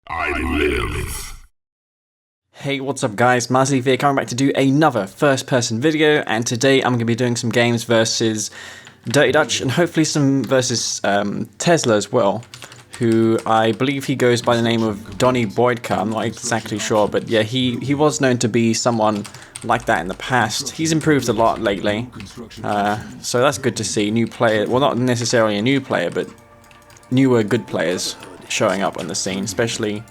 I live. Hey, what's up guys, Mazleaf here, coming back to do another first-person video, and today I'm going to be doing some games versus Dirty Dutch, and hopefully some versus Tesla as well, who I believe he goes by the name of Donny Boydka. I'm not exactly sure, but yeah, he was known to be someone like that in the past. He's improved a lot lately, so that's good to see. New player, well, not necessarily a new player, but newer good players showing up on the scene, especially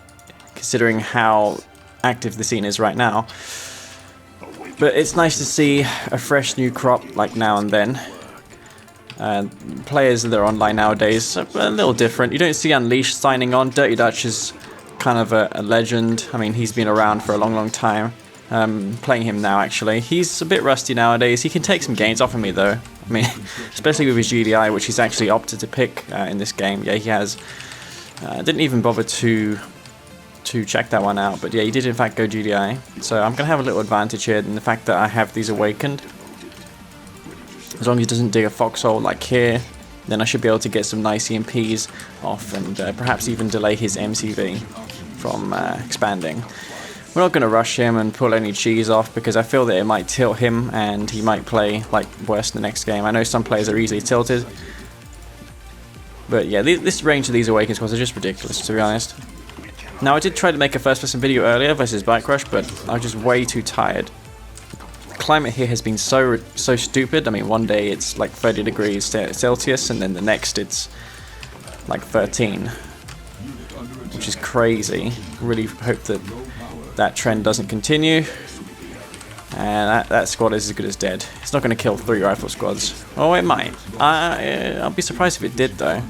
considering how active the scene is right now. But it's nice to see a fresh new crop like now and then. Players that are online nowadays are a little different. You don't see Unleashed signing on. Dirty Dutch is kind of a legend. I mean, he's been around for a long time. Playing him now, actually. He's a bit rusty nowadays. He can take some gains off of me, though. I mean, especially with his GDI, which he's actually opted to pick in this game. Yeah, he has. Didn't even bother to check that one out, but yeah, he did in fact go GDI. So I'm going to have a little advantage here in the fact that I have these awakened. As long as he doesn't dig a foxhole like here, then I should be able to get some nice EMPs off and perhaps even delay his MCV from expanding. We're not going to rush him and pull any cheese off because I feel that it might tilt him and he might play like worse in the next game. I know some players are easily tilted, but yeah, this range of these awakened squads are just ridiculous, to be honest. Now, I did try to make a first-person video earlier versus Bike Rush, but I was just way too tired. The climate here has been so stupid. I mean, one day it's like 30 degrees Celsius, and then the next it's like 13, which is crazy. Really hope that that trend doesn't continue. And that squad is as good as dead. It's not going to kill 3 rifle squads. Oh, it might. I'll be surprised if it did, though.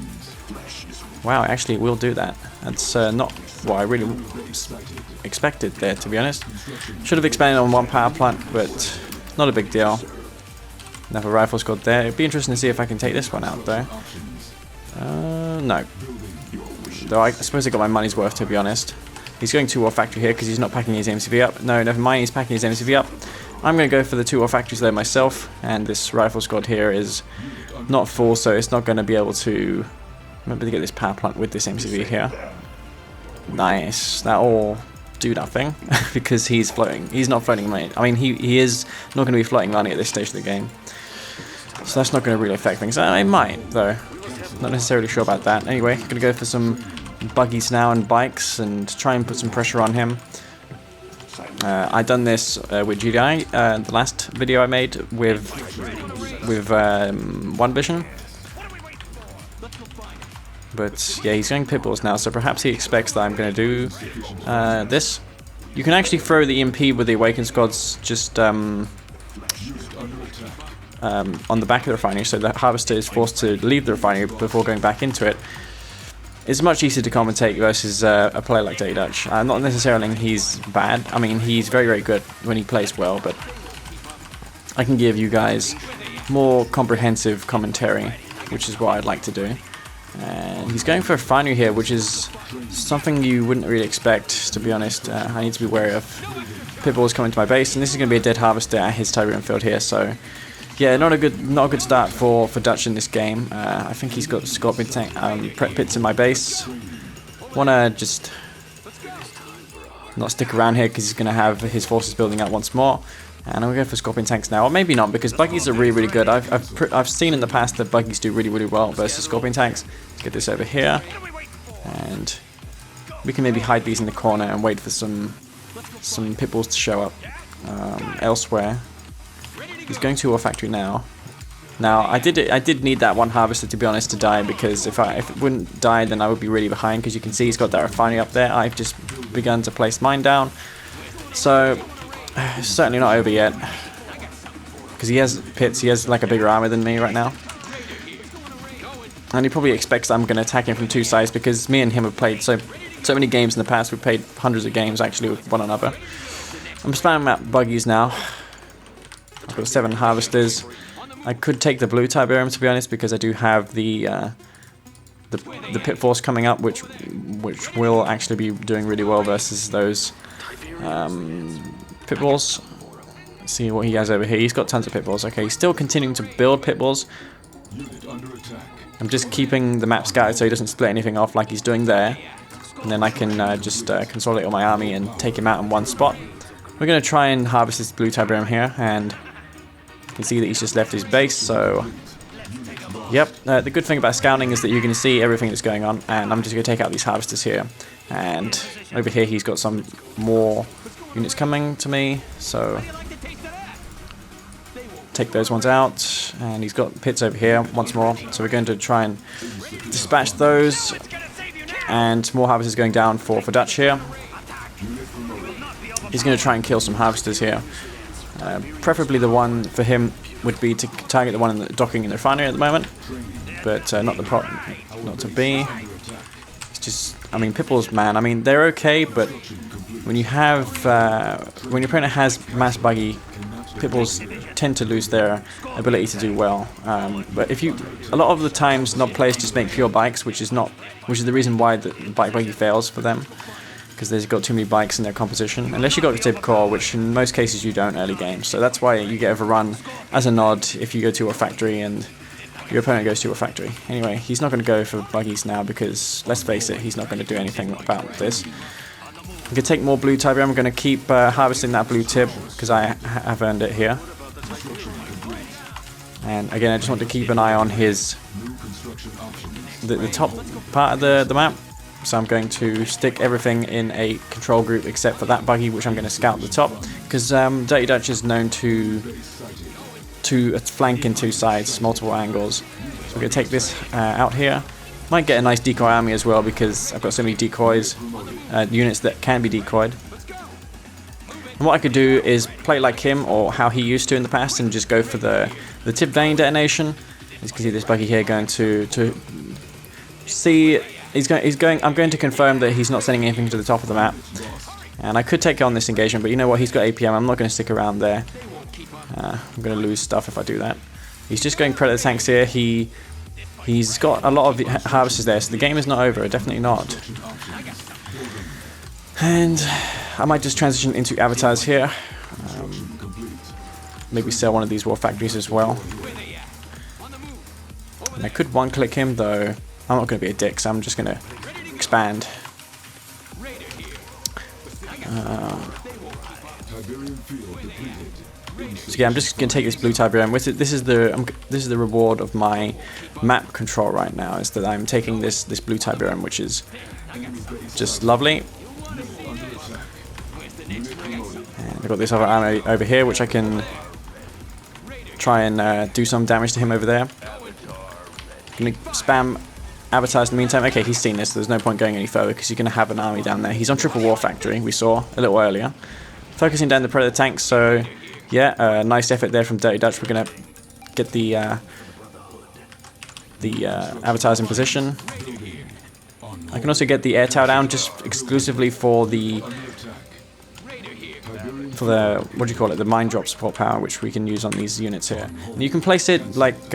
Wow, actually it will do that. That's not what I really expected there, to be honest. Should have expanded on one power plant, but not a big deal. Another rifle squad there. It'd be interesting to see if I can take this one out, though. No. Though I suppose I got my money's worth, to be honest. He's going 2-war factory here because he's not packing his MCV up. No, never mind, he's packing his MCV up. I'm going to go for the 2-war factories there myself, and this rifle squad here is not full, so it's not going to be able to remember to get this power plant with this MCV here. Nice. That'll do nothing because he's floating. He's not floating money. I mean, he is not going to be floating money at this stage of the game, so that's not going to really affect things. It might, though. Not necessarily sure about that. Anyway, going to go for some buggies now and bikes and try and put some pressure on him. I done this with GDI, the last video I made with One Vision. But yeah, he's going pitbulls now, so perhaps he expects that I'm going to do this. You can actually throw the EMP with the awakened squads just on the back of the refinery, so the harvester is forced to leave the refinery before going back into it. It's much easier to commentate versus a player like Dirty Dutch. Not necessarily he's bad. I mean, he's very good when he plays well, but I can give you guys more comprehensive commentary, which is what I'd like to do. And he's going for a refinery here, which is something you wouldn't really expect, to be honest. I need to be wary of pitbulls coming to my base, and this is going to be a dead harvester at his Tyrian field here. So yeah, not a good start for Dutch in this game. I think he's got Scorpion tank prep pits in my base. Wanna just not stick around here because he's going to have his forces building up once more. And I'm going to go for Scorpion tanks now, or maybe not, because buggies are really good. I've seen in the past that buggies do really well versus Scorpion tanks. Let's get this over here, and we can maybe hide these in the corner and wait for some pitbulls to show up elsewhere. He's going to a factory now. Now I did need that one harvester, to be honest, to die, because if it wouldn't die, then I would be really behind. Because you can see he's got that refinery up there. I've just begun to place mine down, so. Certainly not over yet, because he has pits. He has like a bigger armor than me right now, and he probably expects that I'm going to attack him from 2 sides, because me and him have played so many games in the past. We've played hundreds of games actually with one another. I'm spamming out buggies now. I've got 7 harvesters. I could take the blue Tiberium, to be honest, because I do have the pit force coming up, which will actually be doing really well versus those pitbulls. Let's see what he has over here. He's got tons of pitbulls. Okay, he's still continuing to build pitbulls. I'm just keeping the map scattered so he doesn't split anything off like he's doing there. and then I can just consolidate all my army and take him out in one spot. We're going to try and harvest this blue Tiberium here, and you can see that he's just left his base, so yep. The good thing about scouting is that you can see everything that's going on, and I'm just going to take out these harvesters here. And over here he's got some more units coming to me, so take those ones out, and he's got pits over here once more, so we're going to try and dispatch those, and more harvesters going down for Dutch here. He's going to try and kill some harvesters here. Preferably the one for him would be to target the one in the docking in the refinery at the moment, but not to be. It's just, I mean, Pipples, man, I mean, they're okay, but when you have when your opponent has mass buggy, Pipples tend to lose their ability to do well. But if you, a lot of the times, knob players just make pure bikes, which is the reason why the bike buggy fails for them, because they've got too many bikes in their composition. Unless you got the tip core, which in most cases you don't early game. So that's why you get overrun as a nod if you go to a factory and your opponent goes to a factory. Anyway, he's not going to go for buggies now because, let's face it, he's not going to do anything about this. I'm going to take more blue Tiberium. I'm going to keep harvesting that blue tib because I have earned it here. And again, I just want to keep an eye on his the top part of the map. So I'm going to stick everything in a control group except for that buggy, which I'm going to scout the top, because Dirty Dutch is known to flank in two sides, multiple angles. So I'm going to take this out here. Might get a nice decoy army as well, because I've got so many decoys, units that can be decoyed. And what I could do is play like him, or how he used to in the past, and just go for the tip vane detonation. As you can see, this buggy here going to see. He's going. I'm going to confirm that he's not sending anything to the top of the map. And I could take on this engagement, but you know what? He's got APM. I'm not going to stick around there. I'm going to lose stuff if I do that. He's just going Predator tanks here. He's got a lot of harvesters there, so the game is not over. Definitely not. And I might just transition into avatars here. Maybe sell one of these war factories as well. And I could one-click him, though. I'm not going to be a dick, so I'm just going to expand. So yeah, I'm just going to take this blue Tiberium. This is the reward of my map control right now, is that I'm taking this blue Tiberium, which is just lovely. And I've got this other army over here, which I can try and do some damage to him over there. I'm going to spam avatars in the meantime. Okay, he's seen this, so there's no point going any further because you're going to have an army down there. He's on triple war factory, we saw a little earlier. Focusing down the Predator tanks, so yeah, nice effort there from Dirty Dutch. We're going to get the avatars in position. I can also get the air tower down just exclusively for the what do you call it, the mine drop support power, which we can use on these units here. And you can place it like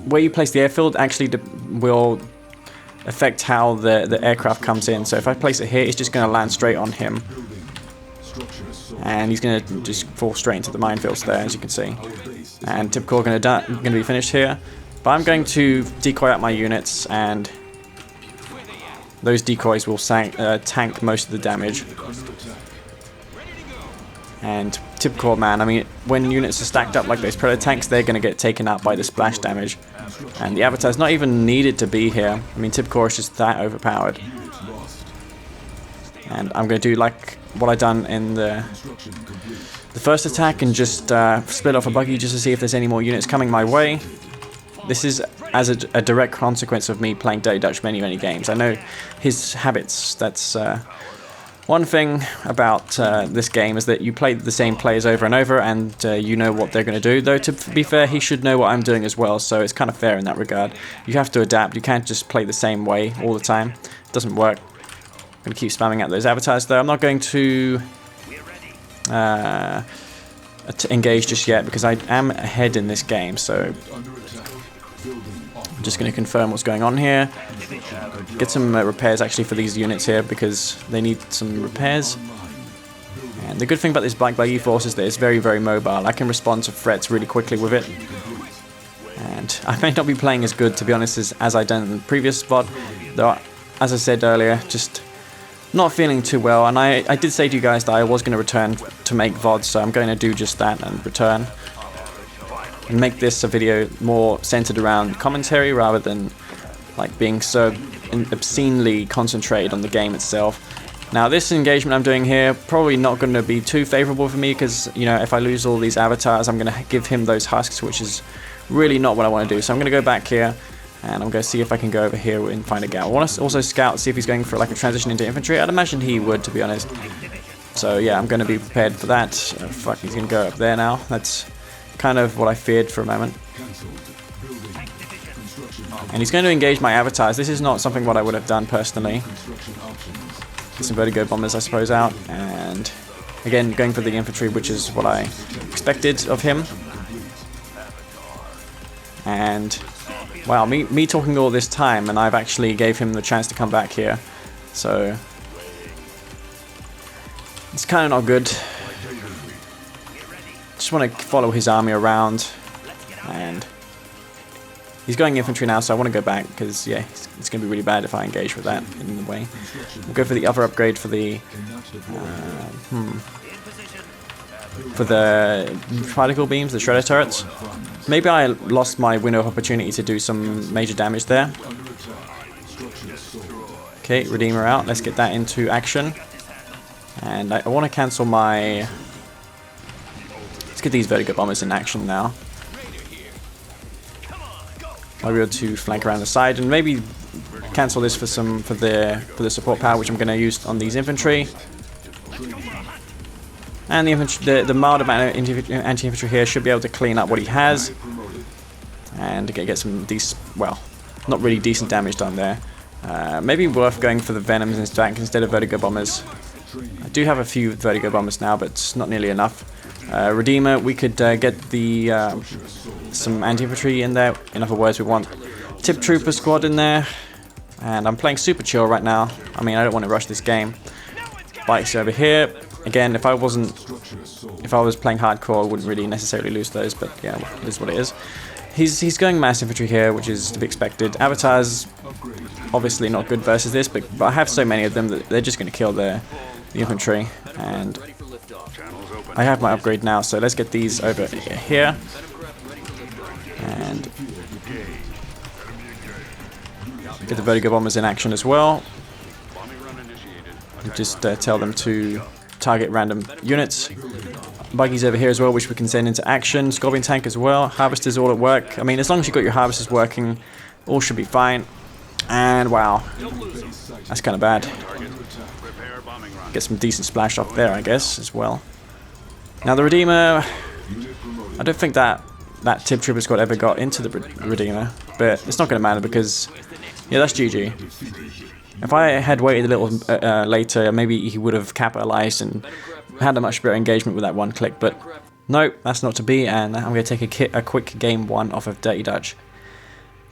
where you place the airfield actually will affect how the aircraft comes in. So if I place it here, it's just going to land straight on him, and he's going to just fall straight into the minefields there, as you can see. And tip core going to be finished here, but I'm going to decoy out my units, and those decoys will tank most of the damage. And tip core, man, I mean, when units are stacked up like those Predator tanks, they're going to get taken out by the splash damage. And the avatar's not even needed to be here. I mean, tip core is just that overpowered. And I'm going to do like what I done in the first attack, and just split off a buggy just to see if there's any more units coming my way. This is as a direct consequence of me playing Dirty Dutch many games. I know his habits. That's one thing about this game, is that you play the same players over and over, and you know what they're going to do. Though, to be fair, he should know what I'm doing as well, so it's kind of fair in that regard. You have to adapt. You can't just play the same way all the time. It doesn't work. I'm going to keep spamming out those avatars, though. I'm not going to engage just yet, because I am ahead in this game, so I'm just going to confirm what's going on here. Get some repairs actually for these units here, because they need some repairs. And the good thing about this Black Buggy Force is that it's very mobile. I can respond to threats really quickly with it. And I may not be playing as good, to be honest, as I done in the previous VOD, though as I said earlier, just not feeling too well, and I did say to you guys that I was going to return to make VODs, so I'm going to do just that and return. And make this a video more centered around commentary rather than like being so obscenely concentrated on the game itself. Now this engagement I'm doing here, probably not going to be too favorable for me because, you know, if I lose all these avatars, I'm going to give him those husks, which is really not what I want to do. So I'm going to go back here, and I'm going to see if I can go over here and find a gal. I want to also scout, see if he's going for like a transition into infantry. I'd imagine he would, to be honest. So yeah, I'm going to be prepared for that. Oh, fuck, he's going to go up there now. That's kind of what I feared for a moment. And he's going to engage my avatars. This is not something what I would have done personally. Get some vertigo bombers, I suppose, out. And again, going for the infantry, which is what I expected of him. And wow, me talking all this time, and I've actually gave him the chance to come back here. So it's kind of not good. Just want to follow his army around, and he's going infantry now, so I want to go back because yeah, it's going to be really bad if I engage with that in the way. We'll go for the other upgrade for the particle beams, the shredder turrets. Maybe I lost my window of opportunity to do some major damage there. Okay, Redeemer out. Let's get that into action. And I want to cancel my... Let's get these vertigo bombers in action now. I'll be able to flank around the side and maybe cancel this for the support power, which I'm going to use on these infantry. And the mild amount of anti-infantry here should be able to clean up what he has and get some decent, well, not really decent damage done there. Maybe worth going for the venoms instead of vertigo bombers. I do have a few vertigo bombers now, but it's not nearly enough. Redeemer, we could get the some anti-infantry in there. In other words, we want tip trooper squad in there. And I'm playing super chill right now. I mean, I don't want to rush this game. Bikes over here. Again, if I was playing hardcore, I wouldn't really necessarily lose those, but yeah, it is what it is. He's going mass infantry here, which is to be expected. Avatars, obviously not good versus this, but I have so many of them that they're just going to kill the infantry. And I have my upgrade now, so let's get these over here. And get the vertigo bombers in action as well. And just tell them to target random units. Buggies over here as well, which we can send into action. Scorpion tank as well. Harvesters all at work. I mean, as long as you've got your harvesters working, all should be fine. And wow, that's kind of bad. Get some decent splash off there, I guess, as well. Now the Redeemer, I don't think that tip trooper squad ever got into the Redeemer, but it's not going to matter because, yeah, that's GG. If I had waited a little later, maybe he would have capitalized and had a much better engagement with that one click, but no, that's not to be, and I'm going to take a quick game one off of Dirty Dutch.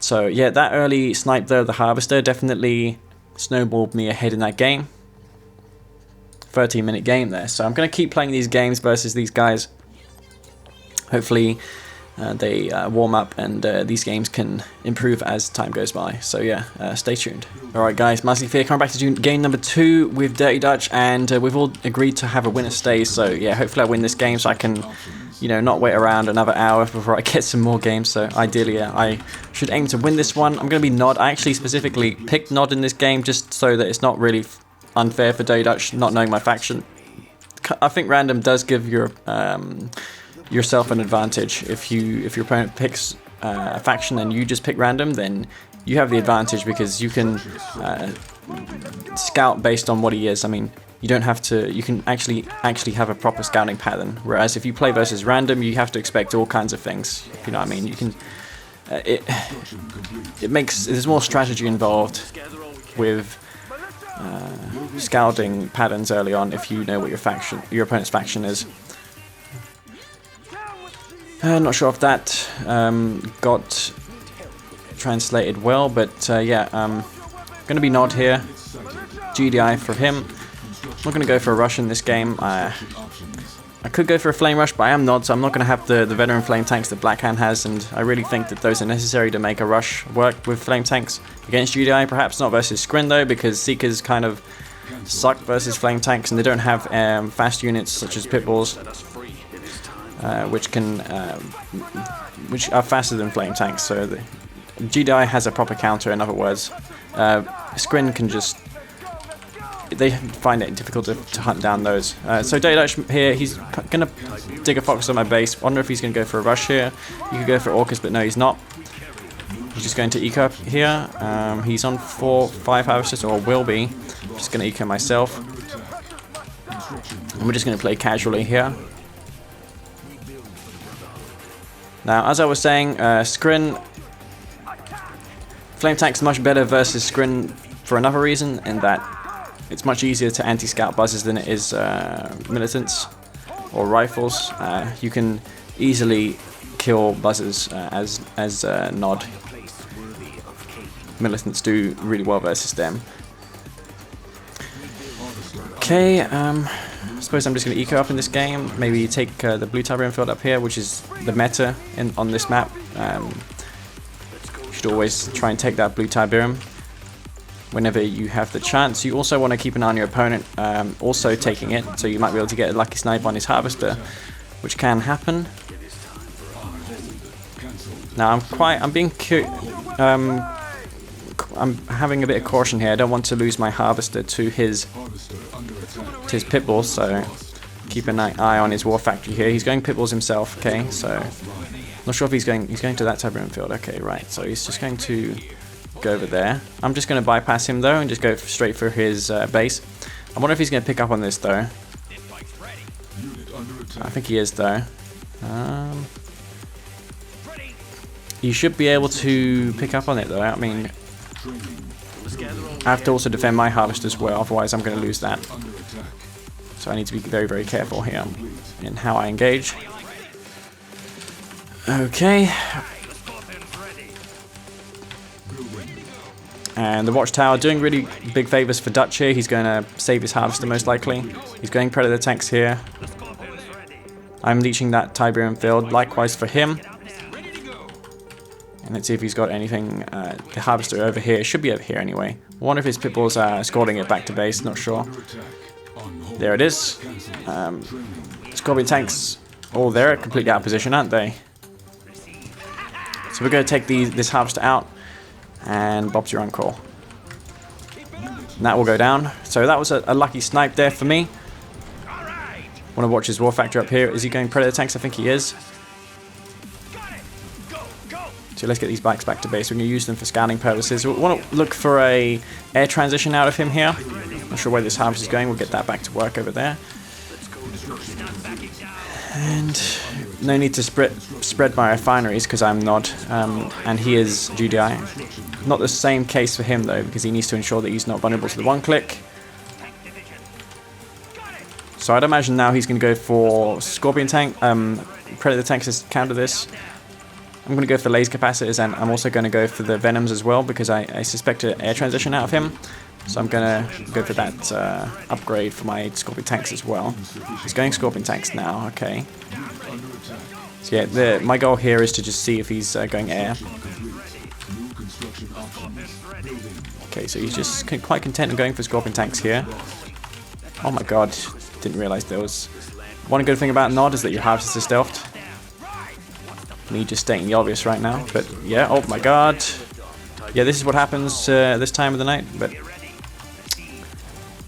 So yeah, that early snipe there of the Harvester definitely snowballed me ahead in that game. 13-minute game there, so I'm going to keep playing these games versus these guys. Hopefully they warm up and these games can improve as time goes by. So yeah, stay tuned. Alright guys, Massively Fear coming back to do game number 2 with Dirty Dutch, and we've all agreed to have a winner stay. So yeah, hopefully I win this game so I can, you know, not wait around another hour before I get some more games. So ideally, yeah, I should aim to win this one. I'm going to be Nod. I actually specifically picked Nod in this game just so that it's not really unfair for Dirty Dutch not knowing my faction. I think random does give your yourself an advantage. If your opponent picks a faction and you just pick random, then you have the advantage because you can scout based on what he is. I mean, you don't have to. You can actually have a proper scouting pattern. Whereas if you play versus random, you have to expect all kinds of things. You know what I mean? You can. There's more strategy involved with scouting patterns early on if you know what your opponent's faction is. Not sure if that got translated well, but yeah, gonna be Nod here. GDI for him. I'm not gonna go for a rush in this game. I I could go for a flame rush, but I am not, so I'm not going to have the veteran flame tanks that Blackhand has, and I really think that those are necessary to make a rush work with flame tanks against GDI, perhaps not versus Skrin though, because Seekers kind of suck versus flame tanks, and they don't have fast units such as Pitbulls, which are faster than flame tanks, so the GDI has a proper counter, in other words. Skrin can just... they find it difficult to hunt down those. So Dirty Dutch here, he's going to dig a fox on my base. Wonder if he's going to go for a rush here. You could go for Orcus, but no, he's not. He's just going to eco up here. He's on 4-5 harvesters, or will be. Just going to eco myself. And we're just going to play casually here. Now, as I was saying, Skrin... Flame Tank's much better versus Skrin for another reason, in that it's much easier to anti-scout buzzes than it is militants or rifles. You can easily kill buzzes as Nod. Militants do really well versus them. Okay, I suppose I'm just going to eco up in this game. Maybe take the blue Tiberium field up here, which is the meta on this map. You should always try and take that blue Tiberium whenever you have the chance. You also want to keep an eye on your opponent also taking it, so you might be able to get a lucky snipe on his harvester, which can happen. Now I'm having a bit of caution here. I don't want to lose my harvester to his pitbull, so keep an eye on his war factory here. He's going pitbulls himself, okay, so not sure if he's going to that Tiberium field. Okay, right, so he's just going to go over there. I'm just going to bypass him though and just go straight for his base. I wonder if he's going to pick up on this though. I think he is though. You should be able to pick up on it though. I mean, I have to also defend my harvest as well, otherwise I'm going to lose that. So I need to be very, very careful here in how I engage. Okay. And the Watchtower doing really big favors for Dutch here. He's going to save his harvester most likely. He's going Predator tanks here. I'm leeching that Tiberium field, likewise for him. And let's see if he's got anything. The harvester over here, should be over here anyway. I wonder if his pitbulls are escorting it back to base, not sure. There it is. Scorpion tanks, oh, they're completely out of position, aren't they? So we're going to take this harvester out, and Bob's your on-call. And that will go down. So that was a lucky snipe there for me. Want to watch his war factor up here. Is he going Predator tanks? I think he is. So let's get these bikes back to base. We're going to use them for scouting purposes. We want to look for a air transition out of him here. Not sure where this harvest is going. We'll get that back to work over there. And no need to spread my refineries because I'm not, and he is GDI. Not the same case for him though, because he needs to ensure that he's not vulnerable to the one-click. So I'd imagine now he's going to go for Scorpion tank, Predator tanks to counter this. I'm going to go for laser capacitors, and I'm also going to go for the Venoms as well, because I suspect an air transition out of him. So I'm going to go for that upgrade for my Scorpion tanks as well. He's going Scorpion tanks now, okay. So yeah, my goal here is to just see if he's going air. Okay, so he's just quite content in going for Scorpion tanks here. Oh my god, didn't realise there was... One good thing about Nod is that your harvesters are stealthed. Me just stating the obvious right now, but yeah, oh my god. Yeah, this is what happens this time of the night, but...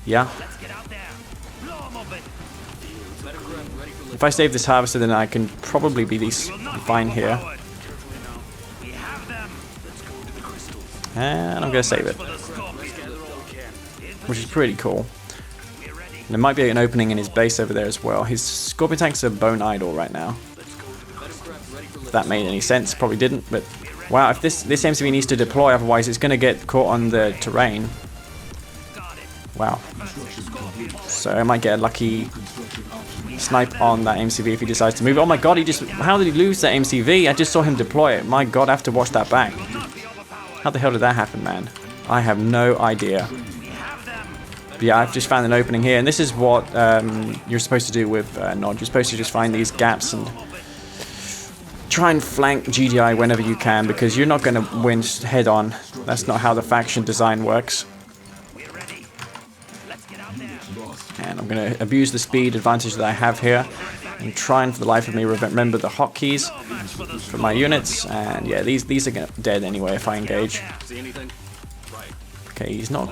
Yeah. If I save this harvester, then I can probably be fine here. And I'm going to save it. Which is pretty cool. And there might be an opening in his base over there as well. His Scorpion tanks are bone idle right now. If that made any sense, probably didn't, but... Wow, if this MCV needs to deploy, otherwise it's going to get caught on the terrain. Wow. So I might get a lucky snipe on that MCV if he decides to move. Oh my god, how did he lose that MCV? I just saw him deploy it. My god, I have to watch that back. How the hell did that happen, man? I have no idea. But yeah, I've just found an opening here, and this is what you're supposed to do with Nod. You're supposed to just find these gaps and try and flank GDI whenever you can, because you're not going to win head on. That's not how the faction design works. And I'm going to abuse the speed advantage that I have here and trying for the life of me remember the hotkeys for my units. And yeah, these are dead anyway if I engage. Okay, he's not.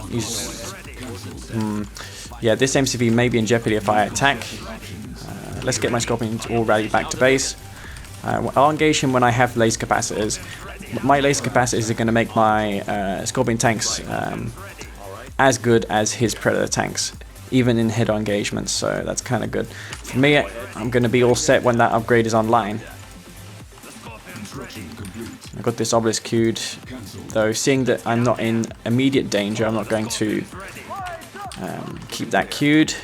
Yeah, this MCV may be in jeopardy if I attack. Let's get my Scorpions all rally back to base. I'll engage him when I have laser capacitors. My laser capacitors are going to make my Scorpion tanks as good as his Predator tanks, even in head-on engagements, so that's kind of good. For me, I'm going to be all set when that upgrade is online. I've got this obelisk queued, though seeing that I'm not in immediate danger, I'm not going to keep that queued.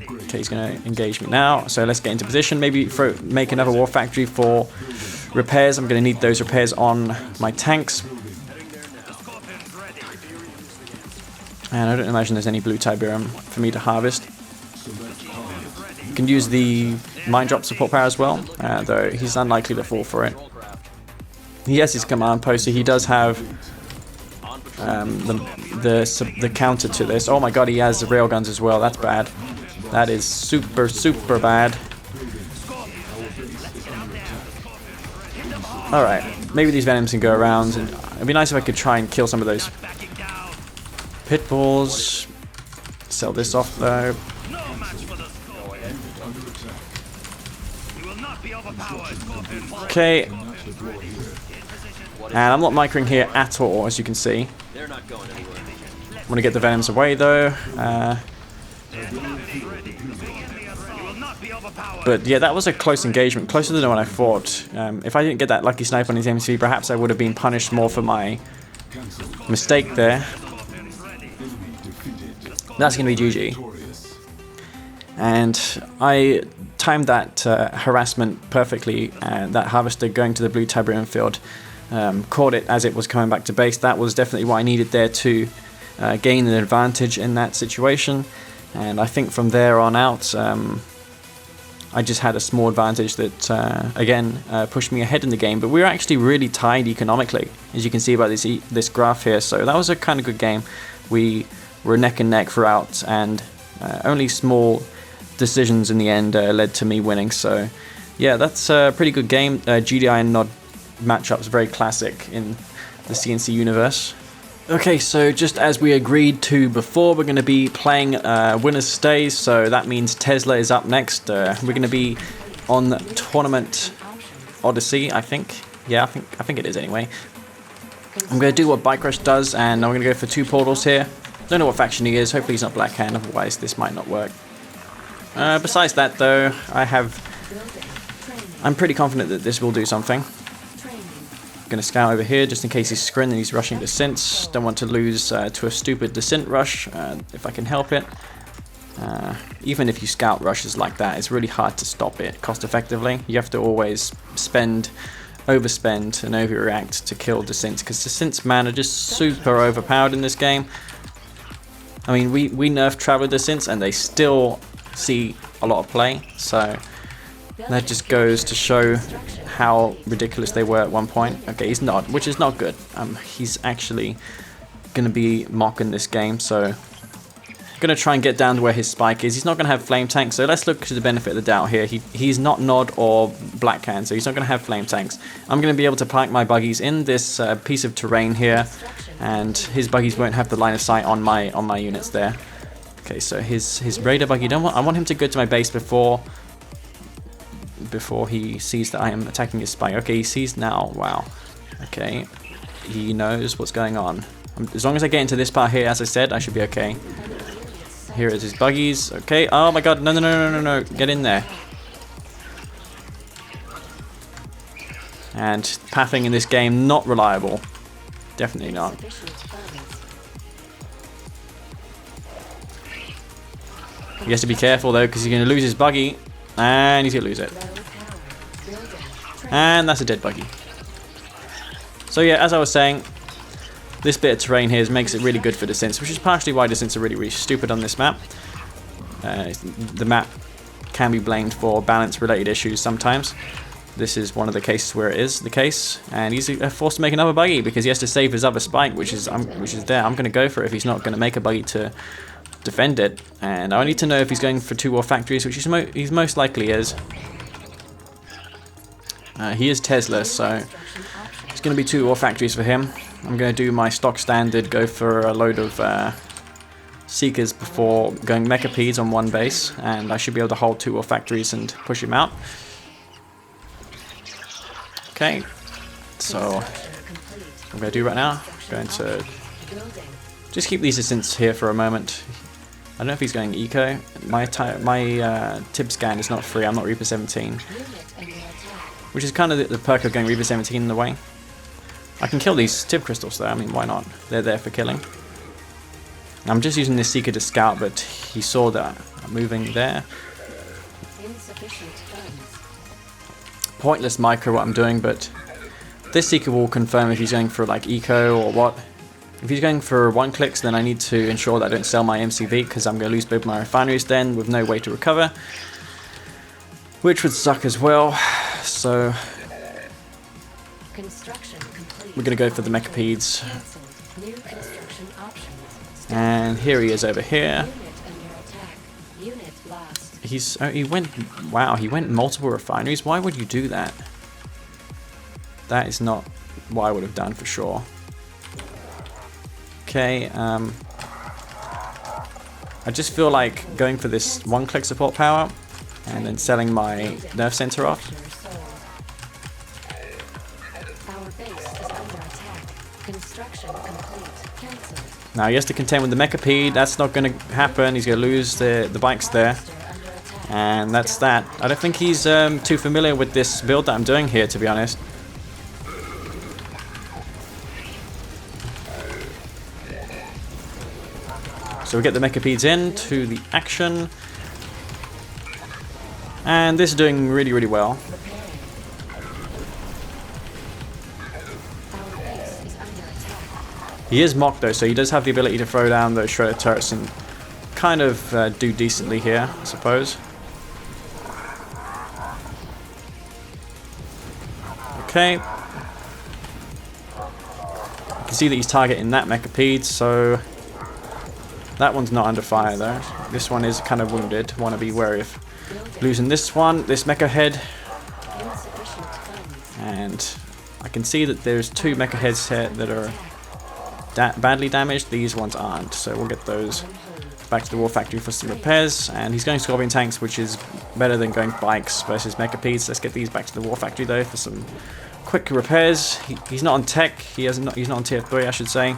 Okay, he's going to engage me now, so let's get into position. Maybe make another war factory for repairs. I'm going to need those repairs on my tanks. And I don't imagine there's any blue Tiberium for me to harvest. You can use the mine drop support power as well, though he's unlikely to fall for it. He has his command post, so he does have the counter to this. Oh my god, he has the railguns as well. That's bad. That is super, super bad. Alright, maybe these Venoms can go around. And it'd be nice if I could try and kill some of those pit bulls. Sell this off though. Okay. And I'm not microing here at all, as you can see. I'm gonna get the Venoms away though. But yeah, that was a close engagement, closer than what I thought. If I didn't get that lucky snipe on his MC, perhaps I would have been punished more for my mistake there. That's going to be GG. And I timed that harassment perfectly, and that harvester going to the blue Tiberium field, caught it as it was coming back to base. That was definitely what I needed there to gain an advantage in that situation. And I think from there on out, I just had a small advantage that, again, pushed me ahead in the game. But we were actually really tied economically, as you can see by this graph here. So that was a kind of good game. We were neck and neck throughout, and only small decisions in the end led to me winning. So yeah, that's a pretty good game. GDI and Nod matchups, very classic in the C&C universe. Okay, so just as we agreed to before, we're going to be playing Winners Stays, so that means Tesla is up next. We're going to be on Tournament Odyssey, I think. Yeah, I think it is anyway. I'm going to do what Bike Rush does, and I'm going to go for 2 portals here. Don't know what faction he is, hopefully he's not Black Hand, otherwise this might not work. Besides that though, I'm pretty confident that this will do something. Going to scout over here just in case he's screen and he's rushing descents. Don't want to lose to a stupid descent rush if I can help it. Even if you scout rushes like that, it's really hard to stop it cost effectively. You have to always overspend and overreact to kill descents, because descents, man, are just super overpowered in this game. I mean, we nerfed Traveler descents and they still see a lot of play, so that just goes to show how ridiculous they were at one point. Okay, he's not, which is not good. He's actually going to be MoK in this game, so I'm going to try and get down to where his spike is. He's not going to have flame tanks, so let's look to the benefit of the doubt here. He's not Nod or Black Hand, so he's not going to have flame tanks. I'm going to be able to park my buggies in this piece of terrain here, and his buggies won't have the line of sight on my units there. Okay, so his raider buggy, I want him to go to my base before he sees that I am attacking his spike. Okay, he sees now. Wow. Okay, he knows what's going on. As long as I get into this part here, as I said, I should be okay. Here is his buggies. Okay. Oh my god. No. Get in there. And pathing in this game, not reliable. Definitely not. He has to be careful though, because he's going to lose his buggy. And he's going to lose it. And that's a dead buggy. So yeah, as I was saying, this bit of terrain here makes it really good for descents, which is partially why descents are really, really stupid on this map. The map can be blamed for balance-related issues sometimes. This is one of the cases where it is the case, and he's forced to make another buggy because he has to save his other spike, which is there. I'm going to go for it if he's not going to make a buggy to defend it, and I need to know if he's going for 2 war factories, which he's most likely is. He is Tesla, so it's going to be 2 war factories for him. I'm going to do my stock standard, go for a load of Seekers before going Mechapeds on one base, and I should be able to hold 2 war factories and push him out. Okay, so what I'm going to do right now, I'm going to just keep these descents here for a moment. I don't know if he's going eco. My tib scan is not free, I'm not Reaper 17. Which is kind of the perk of going Reaper 17 in a way. I can kill these tib crystals though, I mean why not? They're there for killing. I'm just using this Seeker to scout, but he saw that I'm moving there. Pointless micro what I'm doing, but this Seeker will confirm if he's going for like eco or what. If he's going for 1 clicks, then I need to ensure that I don't sell my MCV because I'm going to lose both my refineries then with no way to recover, which would suck as well. So we're going to go for the Mechapeds, and here he is over here. He went multiple refineries. Why would you do that? That is not what I would have done for sure. Okay, I just feel like going for this 1-click support power and then selling my nerf center off. Now he has to contend with the Mechapede. That's not going to happen. He's going to lose the bikes there. And that's that. I don't think he's too familiar with this build that I'm doing here, to be honest. So we get the Mechapeds into the action. And this is doing really, really well. He is MoK though, so he does have the ability to throw down those shredder turrets and kind of do decently here, I suppose. Okay. You can see that he's targeting that Mechapede, so that one's not under fire though. This one is kind of wounded. Want to be wary of losing this one, this Mecha head. And I can see that there's 2 Mecha heads here that are badly damaged. These ones aren't, so we'll get those back to the war factory for some repairs. And he's going Scorpion tanks, which is better than going bikes versus Mechapeds. Let's get these back to the war factory though for some quick repairs. He's not on tech. He's not on tier 3, I should say.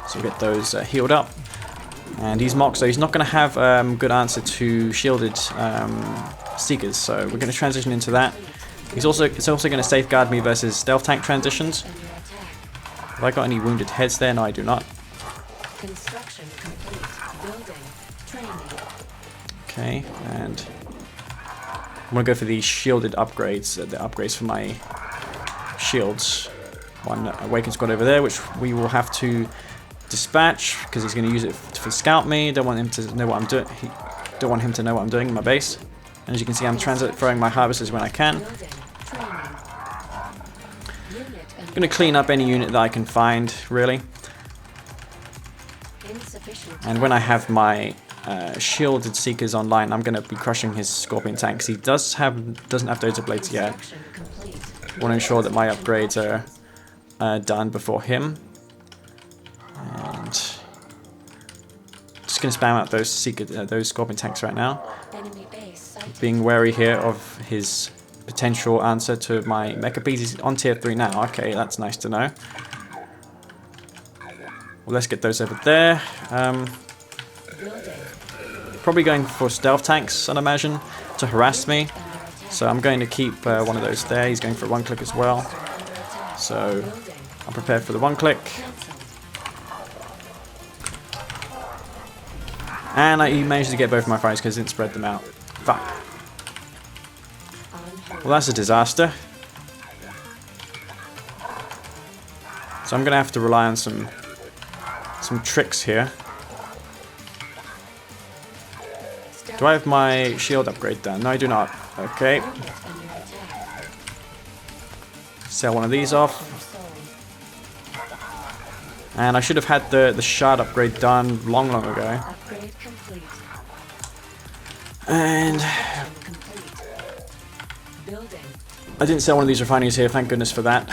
So we'll get those healed up. And he's MoK, so he's not going to have good answer to shielded Seekers. So we're going to transition into that. It's also going to safeguard me versus stealth tank transitions. Have I got any wounded heads there? No, I do not. Okay, and I'm going to go for these shielded upgrades, the upgrades for my shields. One Awakened Squad over there, which we will have to dispatch because he's going to use it to scout me. Don't want him to know what I'm doing. Don't want him to know what I'm doing in my base. And as you can see, I'm throwing my harvesters when I can. I'm going to clean up any unit that I can find, really. And when I have my shielded Seekers online, I'm going to be crushing his Scorpion tanks. He doesn't have Dozer Blades yet. I want to ensure that my upgrades are done before him. And just going to spam out those Scorpion tanks right now. Being wary here of his potential answer to my Mechapeds. He's on tier 3 now. Okay, that's nice to know. Well, let's get those over there. Probably going for stealth tanks, I'd imagine, to harass me. So I'm going to keep one of those there. He's going for a 1-click as well. So I'm prepared for the 1-click. And he managed to get both of my fires because I didn't spread them out. Fuck. Well, that's a disaster. So I'm going to have to rely on some tricks here. Do I have my shield upgrade done? No, I do not. Okay. Sell one of these off. And I should have had the shard upgrade done long ago. And I didn't sell one of these refineries here, thank goodness for that.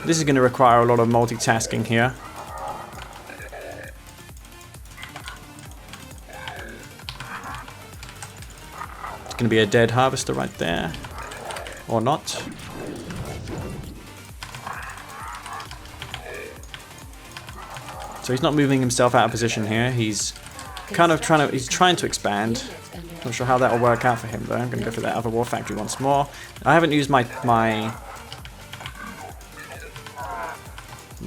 This is going to require a lot of multitasking here. It's going to be a dead harvester right there. Or not. So he's not moving himself out of position here. He's kind of trying to expand. Not sure how that will work out for him though. I'm going to go for that other war factory once more. I haven't used my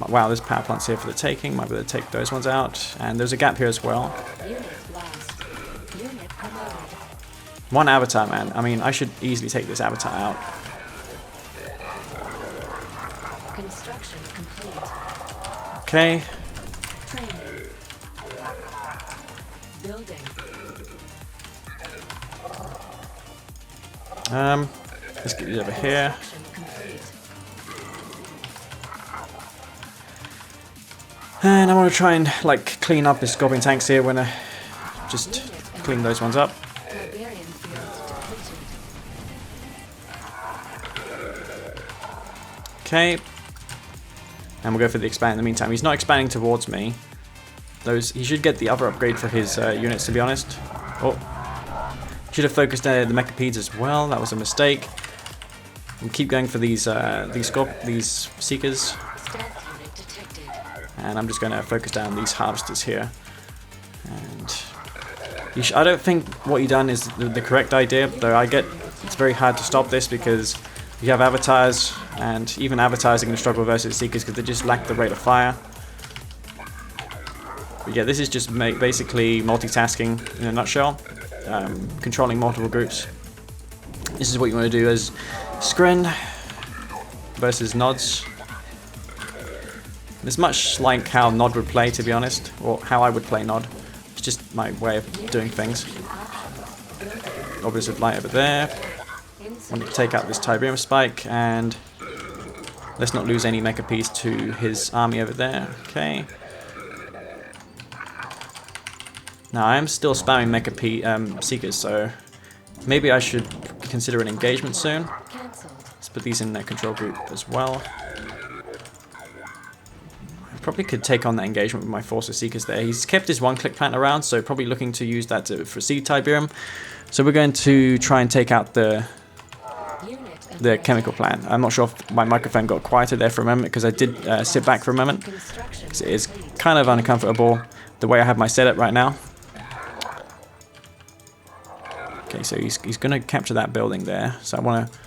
wow, there's power plants here for the taking. Might be able to take those ones out. And there's a gap here as well. One avatar, man. I mean, I should easily take this avatar out. Construction complete. Okay. Training. Building. Let's get these over here. And I want to try and like clean up the scorpion tanks here when I just clean those ones up. Okay. And we'll go for the expand in the meantime. He's not expanding towards me. He should get the other upgrade for his units, to be honest. Oh. Should have focused the Mechapeds as well. That was a mistake. We'll keep going for these Seekers. And I'm just going to focus down these harvesters here. And I don't think what you've done is the correct idea, though I get it's very hard to stop this because you have avatars, and even avatars are going to struggle versus Seekers because they just lack the rate of fire. But yeah, this is just basically multitasking in a nutshell, controlling multiple groups. This is what you want to do as Skren versus Nods. It's much like how Nod would play, to be honest, or how I would play Nod. It's just my way of doing things. Obelisk of Light over there. Want to take out this Tiberium Spike, and let's not lose any mecha piece to his army over there. Okay. Now I am still spamming mecha Seekers, so maybe I should consider an engagement soon. Let's put these in their control group as well. I probably could take on that engagement with my force of Seekers there. He's kept his one-click plant around, so probably looking to use that for seed Tiberium. So we're going to try and take out the chemical plant. I'm not sure if my microphone got quieter there for a moment because I did sit back for a moment. Because it is kind of uncomfortable the way I have my setup right now. Okay, so he's going to capture that building there. So I want to...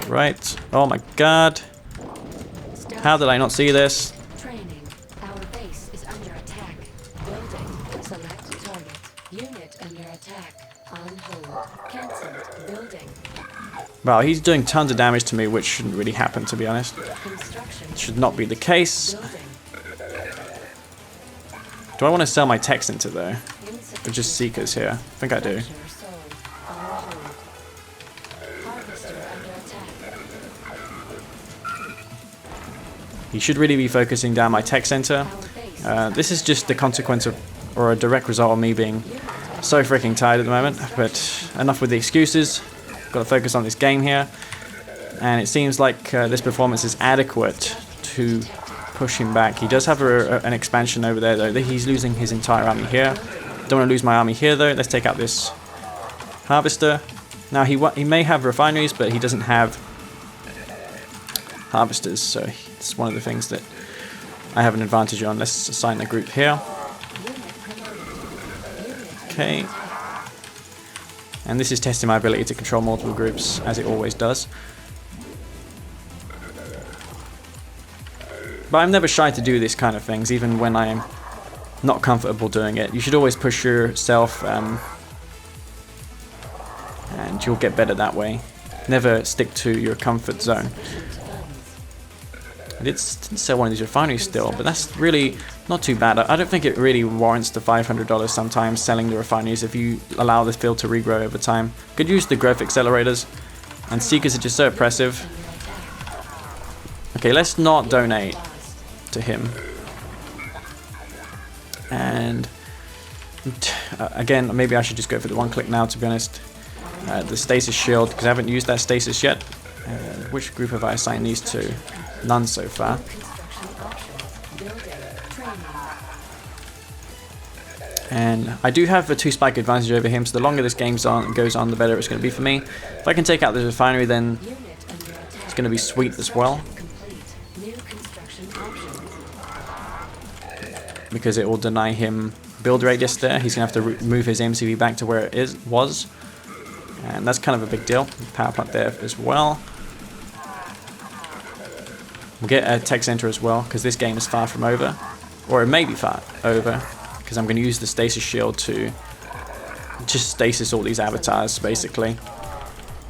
Right. Oh my god. How did I not see this? Training. Our base is under attack. Building. Select target. Unit under attack. On hold. Cancelled. Building. Well, he's doing tons of damage to me, which shouldn't really happen, to be honest. Construction. Should not be the case. Building. Do I want to sell my Tex into though? Or just Seekers here? I think I do. He should really be focusing down my tech center. This is just the consequence of, or a direct result of me being so freaking tired at the moment. But enough with the excuses. Got to focus on this game here. And it seems like this performance is adequate to push him back. He does have an expansion over there though. He's losing his entire army here. Don't want to lose my army here though. Let's take out this harvester. Now he may have refineries, but he doesn't have harvesters, so it's one of the things that I have an advantage on. Let's assign a group here. Okay. And this is testing my ability to control multiple groups, as it always does. But I'm never shy to do this kind of things, even when I am not comfortable doing it. You should always push yourself, and you'll get better that way. Never stick to your comfort zone. I didn't sell one of these refineries still, but that's really not too bad. I don't think it really warrants the $500 sometimes selling the refineries if you allow the field to regrow over time. Could use the growth accelerators, and Seekers are just so oppressive. Okay, let's not donate to him. And again, maybe I should just go for the one click now, to be honest. The stasis shield, because I haven't used that stasis yet. Which group have I assigned these to? None so far. And I do have a 2-spike advantage over him, so the longer this game goes on, the better it's going to be for me. If I can take out the refinery, then it's going to be sweet as well, because it will deny him build radius there. He's going to have to move his MCV back to where it was, and that's kind of a big deal. Power plant there as well. We'll get a tech center as well, because this game is far from over, or it may be far over, because I'm going to use the stasis shield to just stasis all these avatars basically,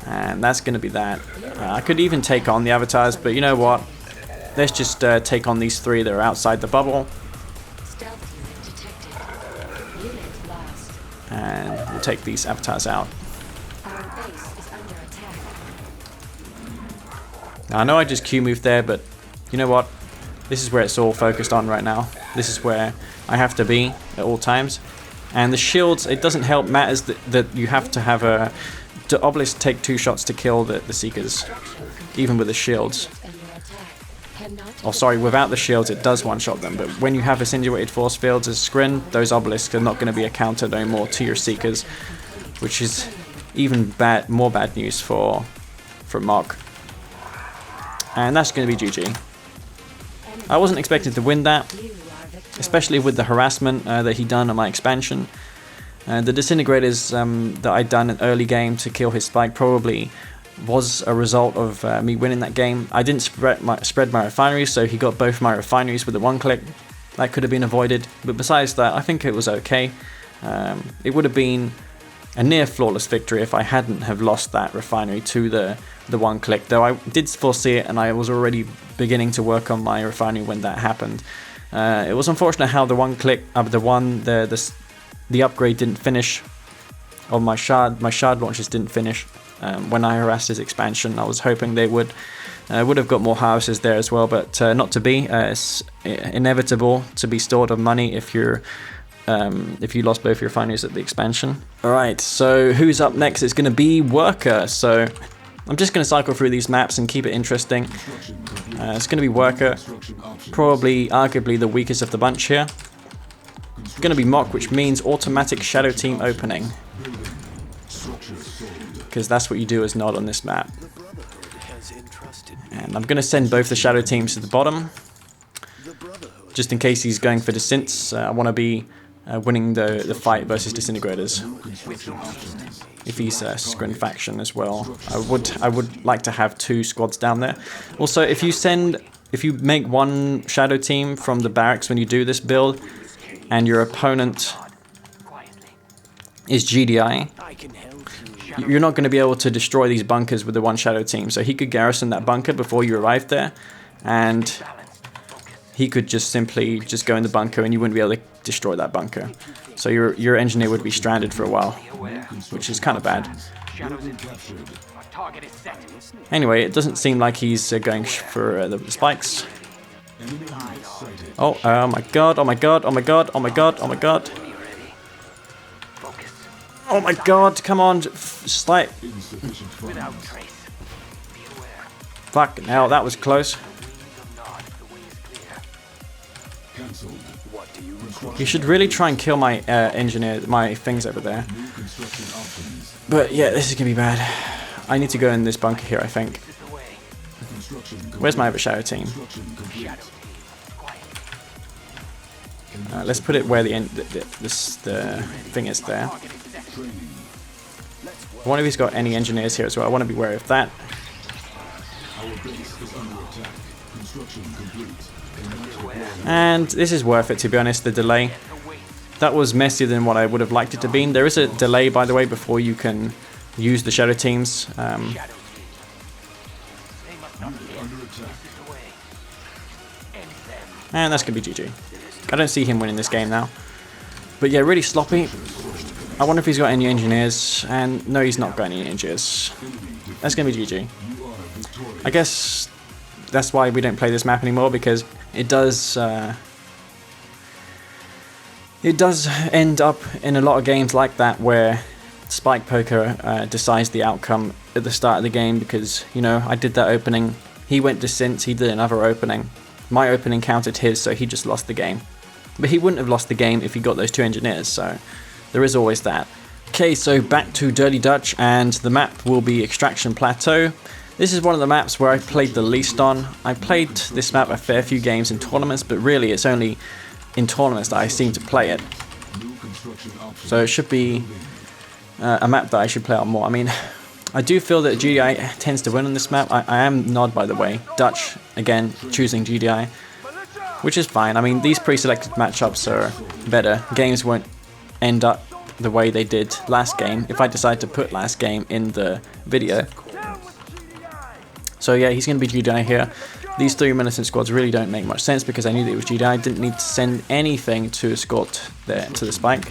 and that's going to be that. I could even take on the avatars, but you know what, let's just take on these 3 that are outside the bubble, and we'll take these avatars out. Now, I know I just Q moved there, but you know what? This is where it's all focused on right now. This is where I have to be at all times. And the shields, it doesn't help matters that you have to have to obelisk take 2 shots to kill the Seekers, even with the shields. Oh, sorry, without the shields it does one-shot them, but when you have insinuated force fields as Scrin, those obelisks are not going to be a counter no more to your Seekers, which is even more bad news for MoK. And that's going to be GG. I wasn't expecting to win that, especially with the harassment that he done on my expansion. The disintegrators that I'd done in early game to kill his spike probably was a result of me winning that game. I didn't spread my refineries, so he got both my refineries with the one click. That could have been avoided, but besides that, I think it was okay. It would have been a near flawless victory if I hadn't have lost that refinery to the one click, though I did foresee it and I was already beginning to work on my refinery when that happened. It was unfortunate how the one click, the upgrade didn't finish, or my shard launches didn't finish when I harassed his expansion. I was hoping they would have got more houses there as well, but not to be. It's inevitable to be stored of money if you lost both your refineries at the expansion. Alright, so who's up next? It's going to be Worker. So I'm just going to cycle through these maps and keep it interesting. It's going to be Worker, probably arguably the weakest of the bunch here. It's going to be MoK, which means automatic shadow team opening, because that's what you do as Nod on this map. And I'm going to send both the shadow teams to the bottom, just in case he's going for the synths. I want to be winning the fight versus disintegrators. If he's a Scrin faction as well, I would like to have 2 squads down there. Also, if you make one shadow team from the barracks when you do this build, and your opponent is GDI, you're not going to be able to destroy these bunkers with the one shadow team. So he could garrison that bunker before you arrived there, and he could just simply go in the bunker and you wouldn't be able to destroy that bunker. So your engineer would be stranded for a while, which is kind of bad. Anyway, it doesn't seem like he's going for the spikes. Oh my god, oh my god, oh my god, oh my god, oh my god. Oh my god, come on, slight. Fuck, now that was close. You should really try and kill my engineer, my things over there. But yeah, this is gonna be bad. I need to go in this bunker here, I think. Where's my other shadow team? Let's put it where the thing is there. I wonder if he's got any engineers here as well. I want to be wary of that. And this is worth it, to be honest, the delay. That was messier than what I would have liked it to be. There is a delay, by the way, before you can use the shadow teams. And that's going to be GG. I don't see him winning this game now. But yeah, really sloppy. I wonder if he's got any engineers. And no, he's not got any engineers. That's going to be GG. I guess that's why we don't play this map anymore, because it does end up in a lot of games like that where Spike Poker decides the outcome at the start of the game, because, you know, I did that opening, he went to Synth, he did another opening, my opening countered his, so he just lost the game. But he wouldn't have lost the game if he got those two engineers, so there is always that. Okay, so back to Dirty Dutch, and the map will be Extraction Plateau. This is one of the maps where I played the least on. I played this map a fair few games in tournaments, but really it's only in tournaments that I seem to play it. So it should be a map that I should play out more. I mean, I do feel that GDI tends to win on this map. I am Nod, by the way. Dutch, again, choosing GDI, which is fine. I mean, these pre-selected matchups are better. Games won't end up the way they did last game if I decide to put last game in the video. So yeah, he's going to be GDI here. These 3 militant squads really don't make much sense because I knew that it was GDI. I didn't need to send anything to escort there to the spike.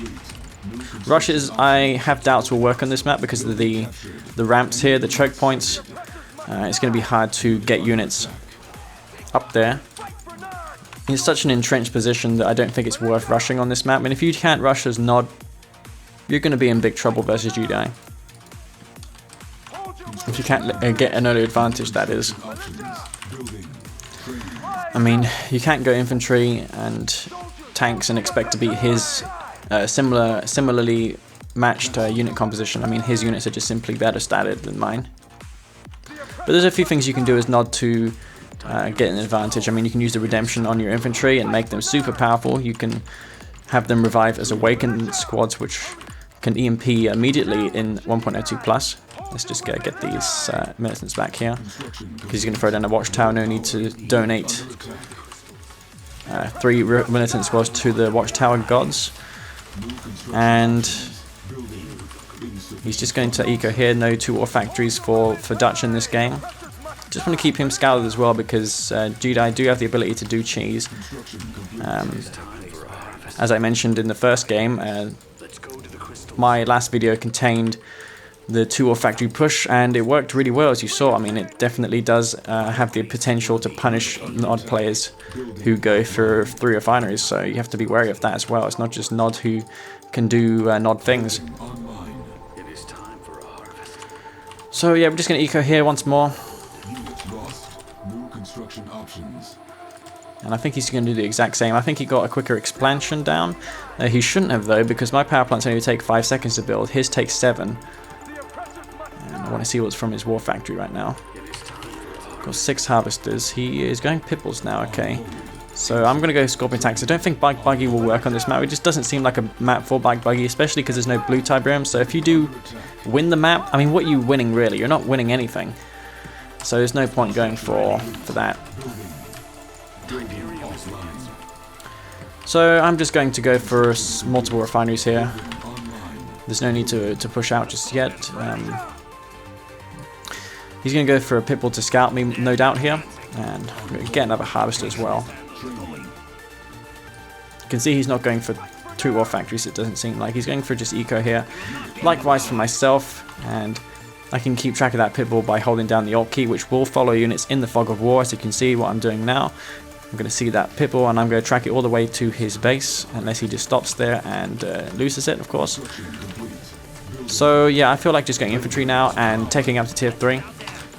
Rushes, I have doubts will work on this map because of the ramps here, the choke points. It's going to be hard to get units up there. In such an entrenched position that I don't think it's worth rushing on this map. And if you can't rush as Nod, you're going to be in big trouble versus GDI. If you can't get an early advantage, that is. I mean, you can't go infantry and tanks and expect to beat his similarly matched unit composition. I mean, his units are just simply better statted than mine. But there's a few things you can do as Nod to get an advantage. I mean, you can use the redemption on your infantry and make them super powerful. You can have them revive as awakened squads, which can EMP immediately in 1.02 plus. Let's just get these militants back here, because he's going to throw down a watchtower. No need to donate 3 militant squads to the watchtower gods. And he's just going to eco here. No 2 war factories for Dutch in this game. Just want to keep him scouted as well, because GDI do have the ability to do cheese. As I mentioned in the first game, my last video contained the 2 war factory push, and it worked really well, as you saw. I mean, it definitely does have the potential to punish Nod players who go for 3 refineries, so you have to be wary of that as well. It's not just Nod who can do Nod things. So yeah, we're just going to eco here once more. And I think he's going to do the exact same. I think he got a quicker expansion down. He shouldn't have, though, because my power plants only take 5 seconds to build. His takes 7. I want to see what's from his war factory right now. Got 6 harvesters. He is going pipples now, okay. So I'm going to go scorpion tanks. I don't think bike buggy will work on this map. It just doesn't seem like a map for bike buggy, especially because there's no blue Tiberium. So if you do win the map, I mean, what are you winning really? You're not winning anything. So there's no point going for that. So I'm just going to go for multiple refineries here. There's no need to push out just yet. He's going to go for a pitbull to scout me, no doubt, here. And we're going to get another harvester as well. You can see he's not going for 2 war factories, it doesn't seem like. He's going for just eco here. Likewise for myself, and I can keep track of that pitbull by holding down the Alt key, which will follow units in the fog of war, as you can see what I'm doing now. I'm going to see that pitbull, and I'm going to track it all the way to his base, unless he just stops there and loses it, of course. So yeah, I feel like just going infantry now and taking up to tier 3,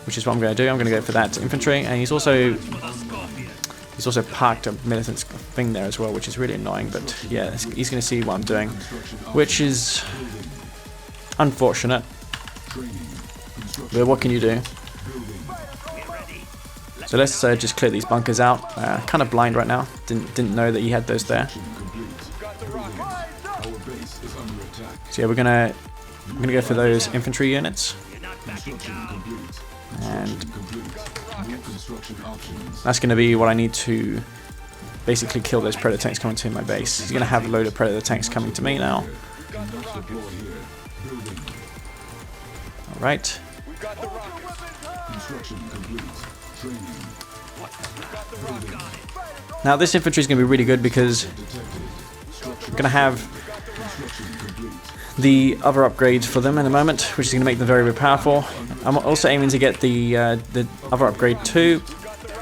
which is what I'm going to do. I'm going to go for that infantry, and he's also parked a militant thing there as well, which is really annoying. But yeah, he's going to see what I'm doing, which is unfortunate. But what can you do? So let's just clear these bunkers out. Kind of blind right now. Didn't know that he had those there. So yeah, we're gonna go for those infantry units, and that's gonna be what I need to basically kill those Predator tanks coming to my base. He's going to have a load of Predator tanks coming to me now. Alright. Now this infantry is going to be really good because I'm going to have the other upgrades for them in a moment, which is going to make them very, very powerful. I'm also aiming to get the other upgrade too.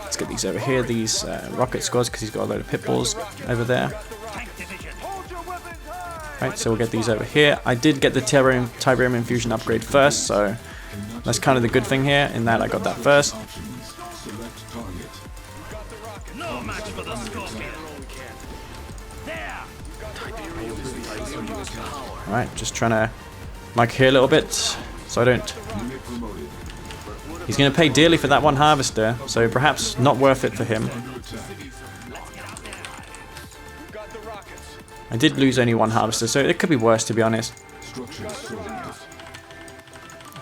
Let's get these over here, these rocket squads, because he's got a load of pit bulls over there. Right, so we'll get these over here. I did get the Tiberium infusion upgrade first, so that's kind of the good thing here, in that I got that first. Alright, just trying to mic here a little bit, so I don't... He's going to pay dearly for that one harvester, so perhaps not worth it for him. I did lose only one harvester, so it could be worse, to be honest.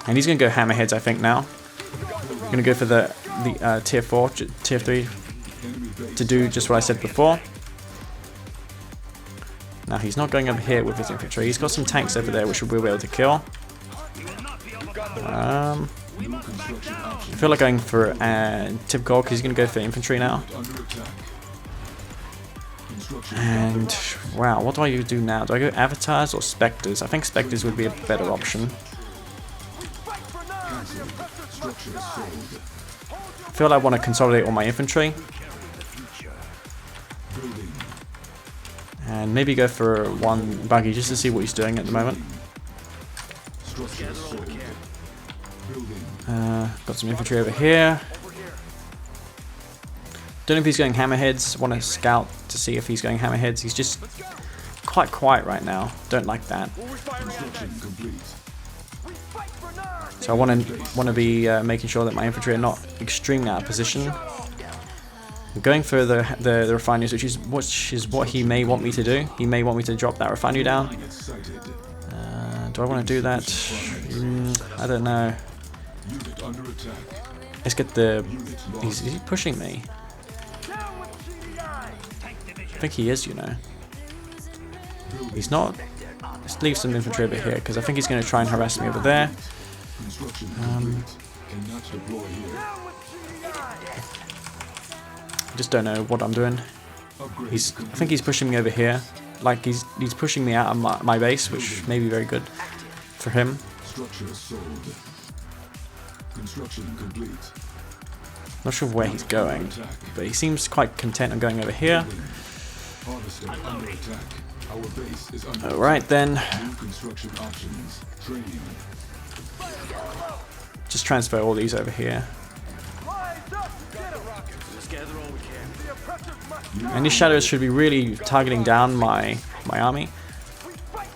And he's going to go hammerheads, I think, now. I'm going to go for the tier 4, tier 3, to do just what I said before. Now he's not going over here with his infantry. He's got some tanks over there which we'll be able to kill. I feel like going for tip goal because he's going to go for infantry now. And wow, what do I do now? Do I go avatars or specters? I think specters would be a better option. I feel like I want to consolidate all my infantry. And maybe go for one buggy just to see what he's doing at the moment. Got some infantry over here. Don't know if he's going hammerheads. Want to scout to see if he's going hammerheads. He's just quite quiet right now. Don't like that. So I want to be making sure that my infantry are not extremely out of position. I'm going for the refineries, which is what he may want me to do. He may want me to drop that refinery down. Do I want to do that? I don't know. Let's get the... Is he pushing me? I think he is, you know. He's not. Let's leave some infantry over here, because I think he's going to try and harass me over there. Just don't know what I'm doing. I think he's pushing me over here. Like he's pushing me out of my base, which may be very good for him. Not sure where he's going, but he seems quite content on going over here. Alright then. Just transfer all these over here. And these shadows should be really targeting down my army.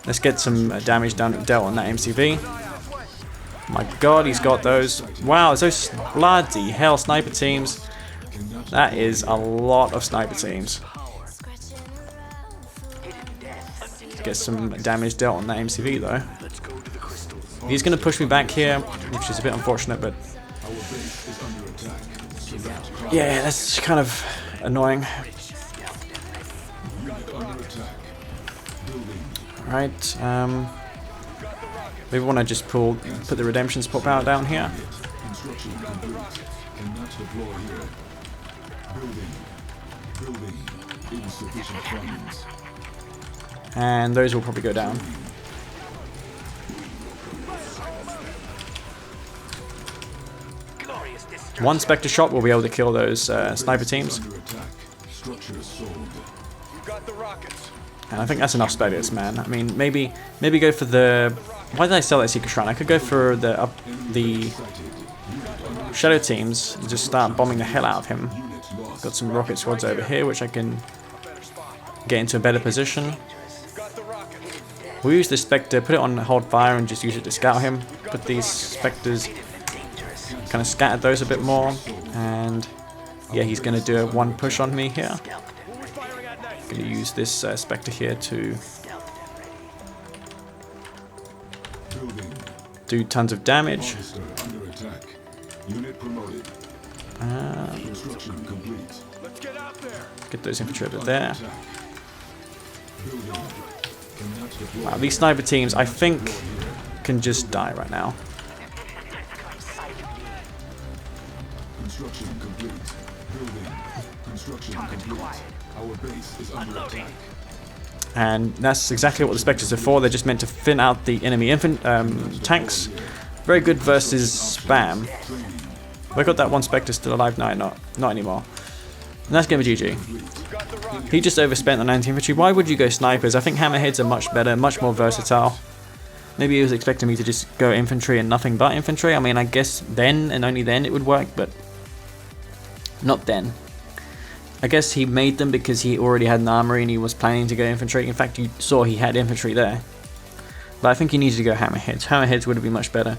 Let's get some damage dealt on that MCV. My god, he's got those. Wow, those bloody hell sniper teams. That is a lot of sniper teams. Let's get some damage dealt on that MCV though. He's going to push me back here, which is a bit unfortunate, but... yeah, that's kind of annoying. Alright, maybe want to just put the redemption support power down here. And those will probably go down. One Spectre shot will be able to kill those sniper teams. And I think that's enough Spectres, man. I mean, maybe go for the... Why did I sell that Secret Shrine? I could go for the Shadow teams and just start bombing the hell out of him. Got some rocket squads over here, which I can get into a better position. We'll use the Spectre, put it on hold fire, and just use it to scout him. Put these Spectres, kind of scatter those a bit more, and yeah, he's going to do a one push on me here. Going to use this Spectre here to do tons of damage. Get those infantry over there. Wow, these sniper teams, I think, can just die right now. Construction complete. Building. Construction complete. Our base is under attack. And that's exactly what the Spectres are for. They're just meant to thin out the enemy tanks. Very good versus spam. Have I got that one Spectre still alive? No, not anymore. And that's game of GG. He just overspent on anti-infantry. Why would you go snipers? I think hammerheads are much better, much more versatile. Maybe he was expecting me to just go infantry and nothing but infantry. I mean, I guess then and only then it would work, but not then. I guess he made them because he already had an armory and he was planning to go infantry. In fact, you saw he had infantry there. But I think he needed to go hammerheads. Hammerheads would have been much better.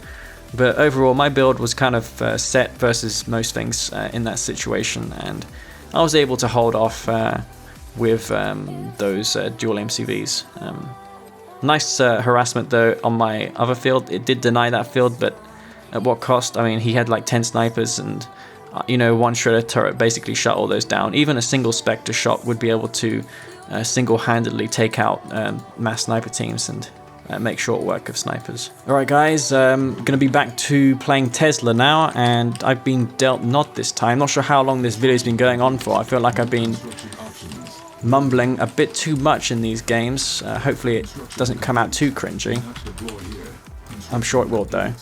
But overall, my build was kind of set versus most things in that situation, and I was able to hold off with those dual MCVs. Nice harassment though on my other field. It did deny that field, but at what cost? I mean, he had like 10 snipers and you know, one shredder turret basically shut all those down. Even a single Spectre shot would be able to single-handedly take out mass sniper teams and make short work of snipers. Alright guys, gonna be back to playing Tesla now, and I've been dealt Nod this time. Not sure how long this video's been going on for. I feel like I've been mumbling a bit too much in these games. Hopefully it doesn't come out too cringy. I'm sure it will though.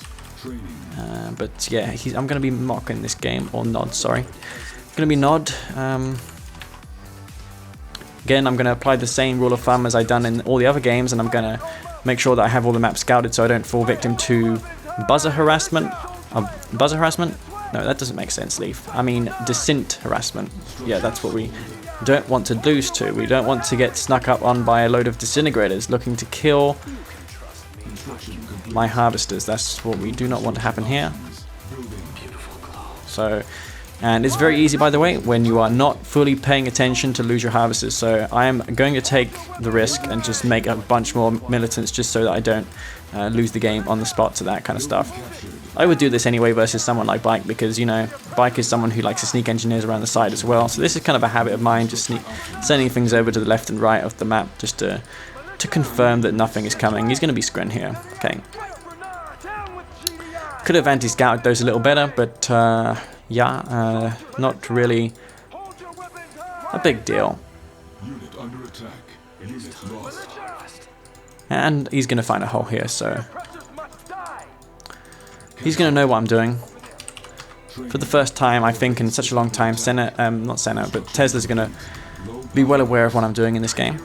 But yeah, I'm going to be MoK in this game, or Nod, sorry. Going to be Nod. Again, I'm going to apply the same rule of thumb as I've done in all the other games, and I'm going to make sure that I have all the maps scouted so I don't fall victim to buzzer harassment. Buzzer harassment? No, that doesn't make sense, Leaf. I mean, descent harassment. Yeah, that's what we don't want to lose to. We don't want to get snuck up on by a load of disintegrators looking to kill my harvesters. That's what we do not want to happen here. So, and it's very easy, by the way, when you are not fully paying attention to lose your harvesters. So I am going to take the risk and just make a bunch more militants just so that I don't lose the game on the spot to that kind of stuff. I would do this anyway versus someone like Bike, because, you know, Bike is someone who likes to sneak engineers around the side as well. So this is kind of a habit of mine, just sending things over to the left and right of the map just to confirm that nothing is coming. He's going to be Scren here. Okay. Could have anti-scouted those a little better, but yeah, not really a big deal. Unit under attack. Unit lost. And he's going to find a hole here, so he's going to know what I'm doing. For the first time, I think, in such a long time, not Senna, but Tesla's going to be well aware of what I'm doing in this game.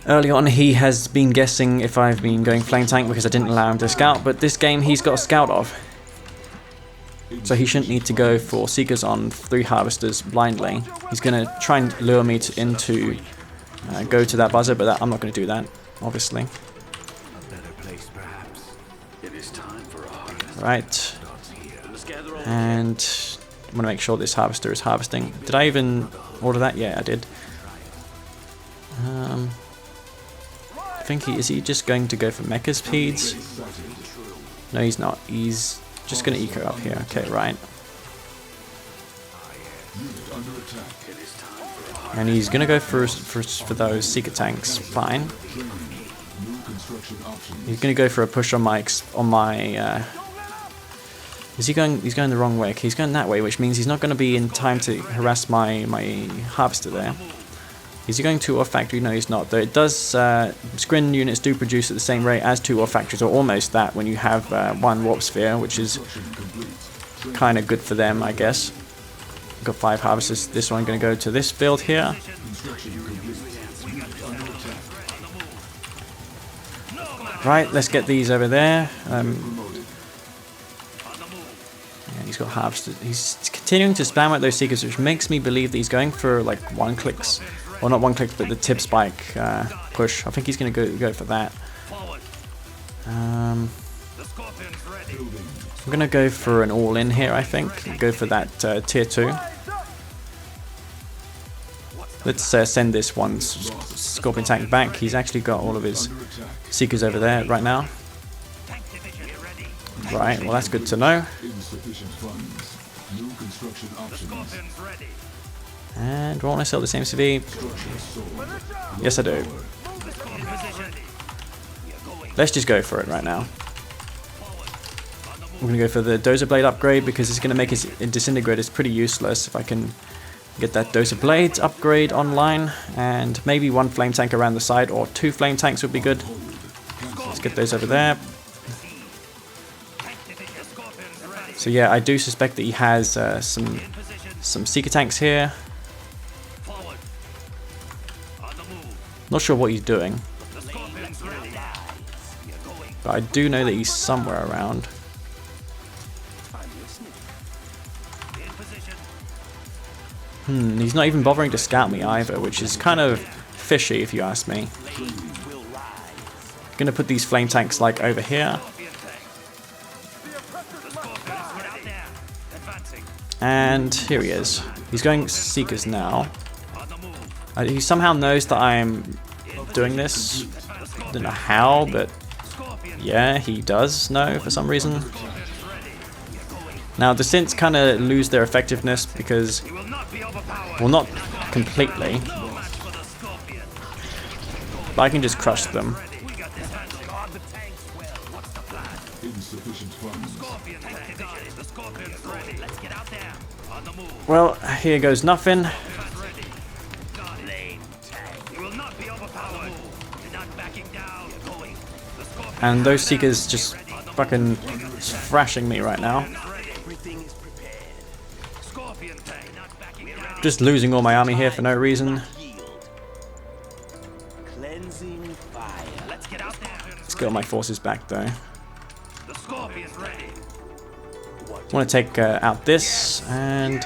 Early on, he has been guessing if I've been going flame tank because I didn't allow him to scout, but this game he's got a scout of. So he shouldn't need to go for Seekers on 3 harvesters blindly. He's going to try and lure me into go to that buzzer, but I'm not going to do that, obviously. Right. And I'm going to make sure this harvester is harvesting. Did I even order that? Yeah, I did. I think is he just going to go for mecha speeds? No, he's not. He's just going to eco up here. Okay, right. And he's going to go for those seeker tanks. Fine. He's going to go for a push on my is he going? He's going the wrong way. Okay, he's going that way, which means he's not going to be in time to harass my harvester there. Is he going to Ore Factory? No, he's not. Though it does, Scrin units do produce at the same rate as 2 Ore Factories, or almost that, when you have 1 Warp Sphere, which is kind of good for them, I guess. Got 5 harvesters. This one going to go to this field here. Right, let's get these over there. And he's got harvesters. He's continuing to spam out those seekers, which makes me believe that he's going for like 1-clicks. Well, not 1-click, but the tip spike push. I think he's going to go for that. I'm going to go for an all-in here, I think. Go for that tier 2. Let's send this one Scorpion tank back. He's actually got all of his seekers over there right now. Right, well that's good to know. Insufficient funds. New construction options. And do I want to sell this MCV? Structure sold. Yes, I do. Let's just go for it right now. I'm going to go for the dozer blade upgrade because it's going to make his disintegrators pretty useless if I can get that dozer blades upgrade online, and maybe one flame tank around the side or 2 flame tanks would be good. Let's get those over there. So yeah, I do suspect that he has some Seeker tanks here. Not sure what he's doing, but I do know that he's somewhere around. He's not even bothering to scout me either, which is kind of fishy if you ask me. I'm gonna put these flame tanks like over here. And here he is. He's going Seekers now. He somehow knows that I'm doing this. I don't know how, but yeah, he does know for some reason. Now the synths kind of lose their effectiveness because, well, not completely, but I can just crush them. Well, here goes nothing. And those Seekers just fucking thrashing me right now. Just losing all my army here for no reason. Let's get all my forces back though. I want to take out this, and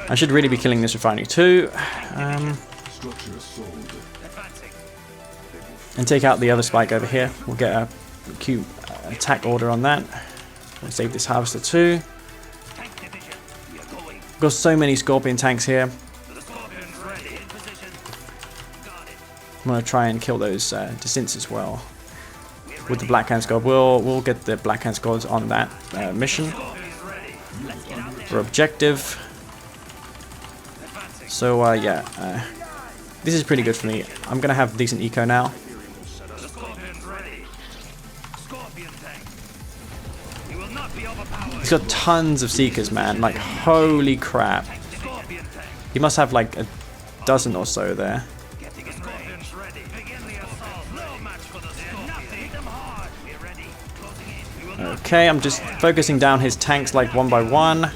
I should really be killing this refinery too. And take out the other spike over here. We'll get a cute attack order on that. I'll save this harvester too. Got so many Scorpion tanks here. I'm gonna try and kill those descents as well with the Black Hand Squad. We'll get the Black Hand Squads on that mission for objective. So yeah, this is pretty good for me. I'm gonna have decent eco now. He's got tons of Seekers, man. Like, holy crap. He must have like a dozen or so there. Okay, I'm just focusing down his tanks like one by one.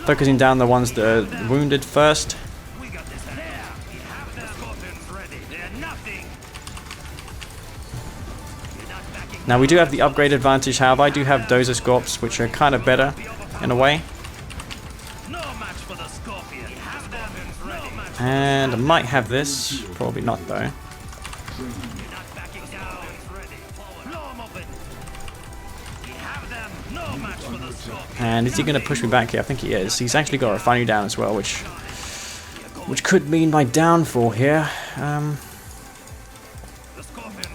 Focusing down the ones that are wounded first. Now we do have the upgrade advantage, however I do have Dozer Scorps, which are kind of better in a way. And I might have this, probably not though. And is he going to push me back here? I think he is. He's actually got a refinery down as well, which could mean my downfall here.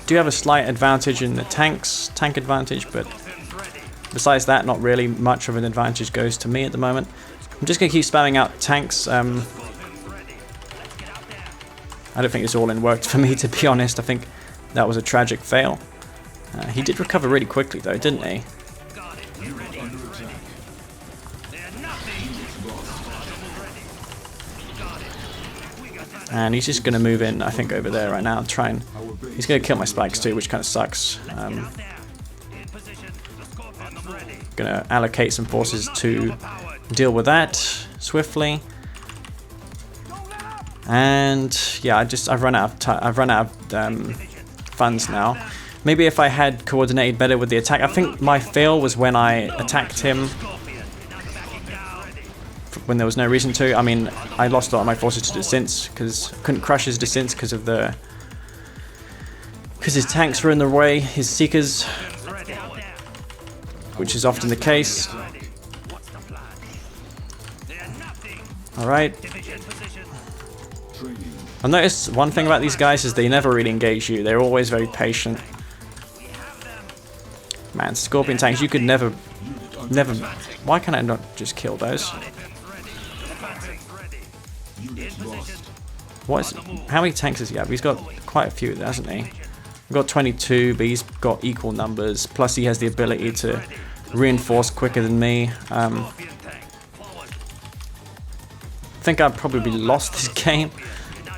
Do have a slight advantage in the tank advantage, but besides that, not really much of an advantage goes to me at the moment. I'm just going to keep spamming out tanks. I don't think this all-in worked for me, to be honest. I think that was a tragic fail. He did recover really quickly though, didn't he? And he's just going to move in, I think, over there right now. Try and he's going to kill my spikes too, which kind of sucks. Going to allocate some forces to deal with that swiftly. And yeah, I've run out of funds now. Maybe if I had coordinated better with the attack. I think my fail was when I attacked him when there was no reason to. I mean, I lost a lot of my forces to descents because I couldn't crush his descents because his tanks were in the way, his Seekers, which is often the case. Alright. I've noticed one thing about these guys is they never really engage you. They're always very patient. Man, Scorpion tanks, you could never... Why can I not just kill those? How many tanks does he have? He's got quite a few, hasn't he? He's got 22, but he's got equal numbers. Plus he has the ability to reinforce quicker than me. I think I'd probably lost this game,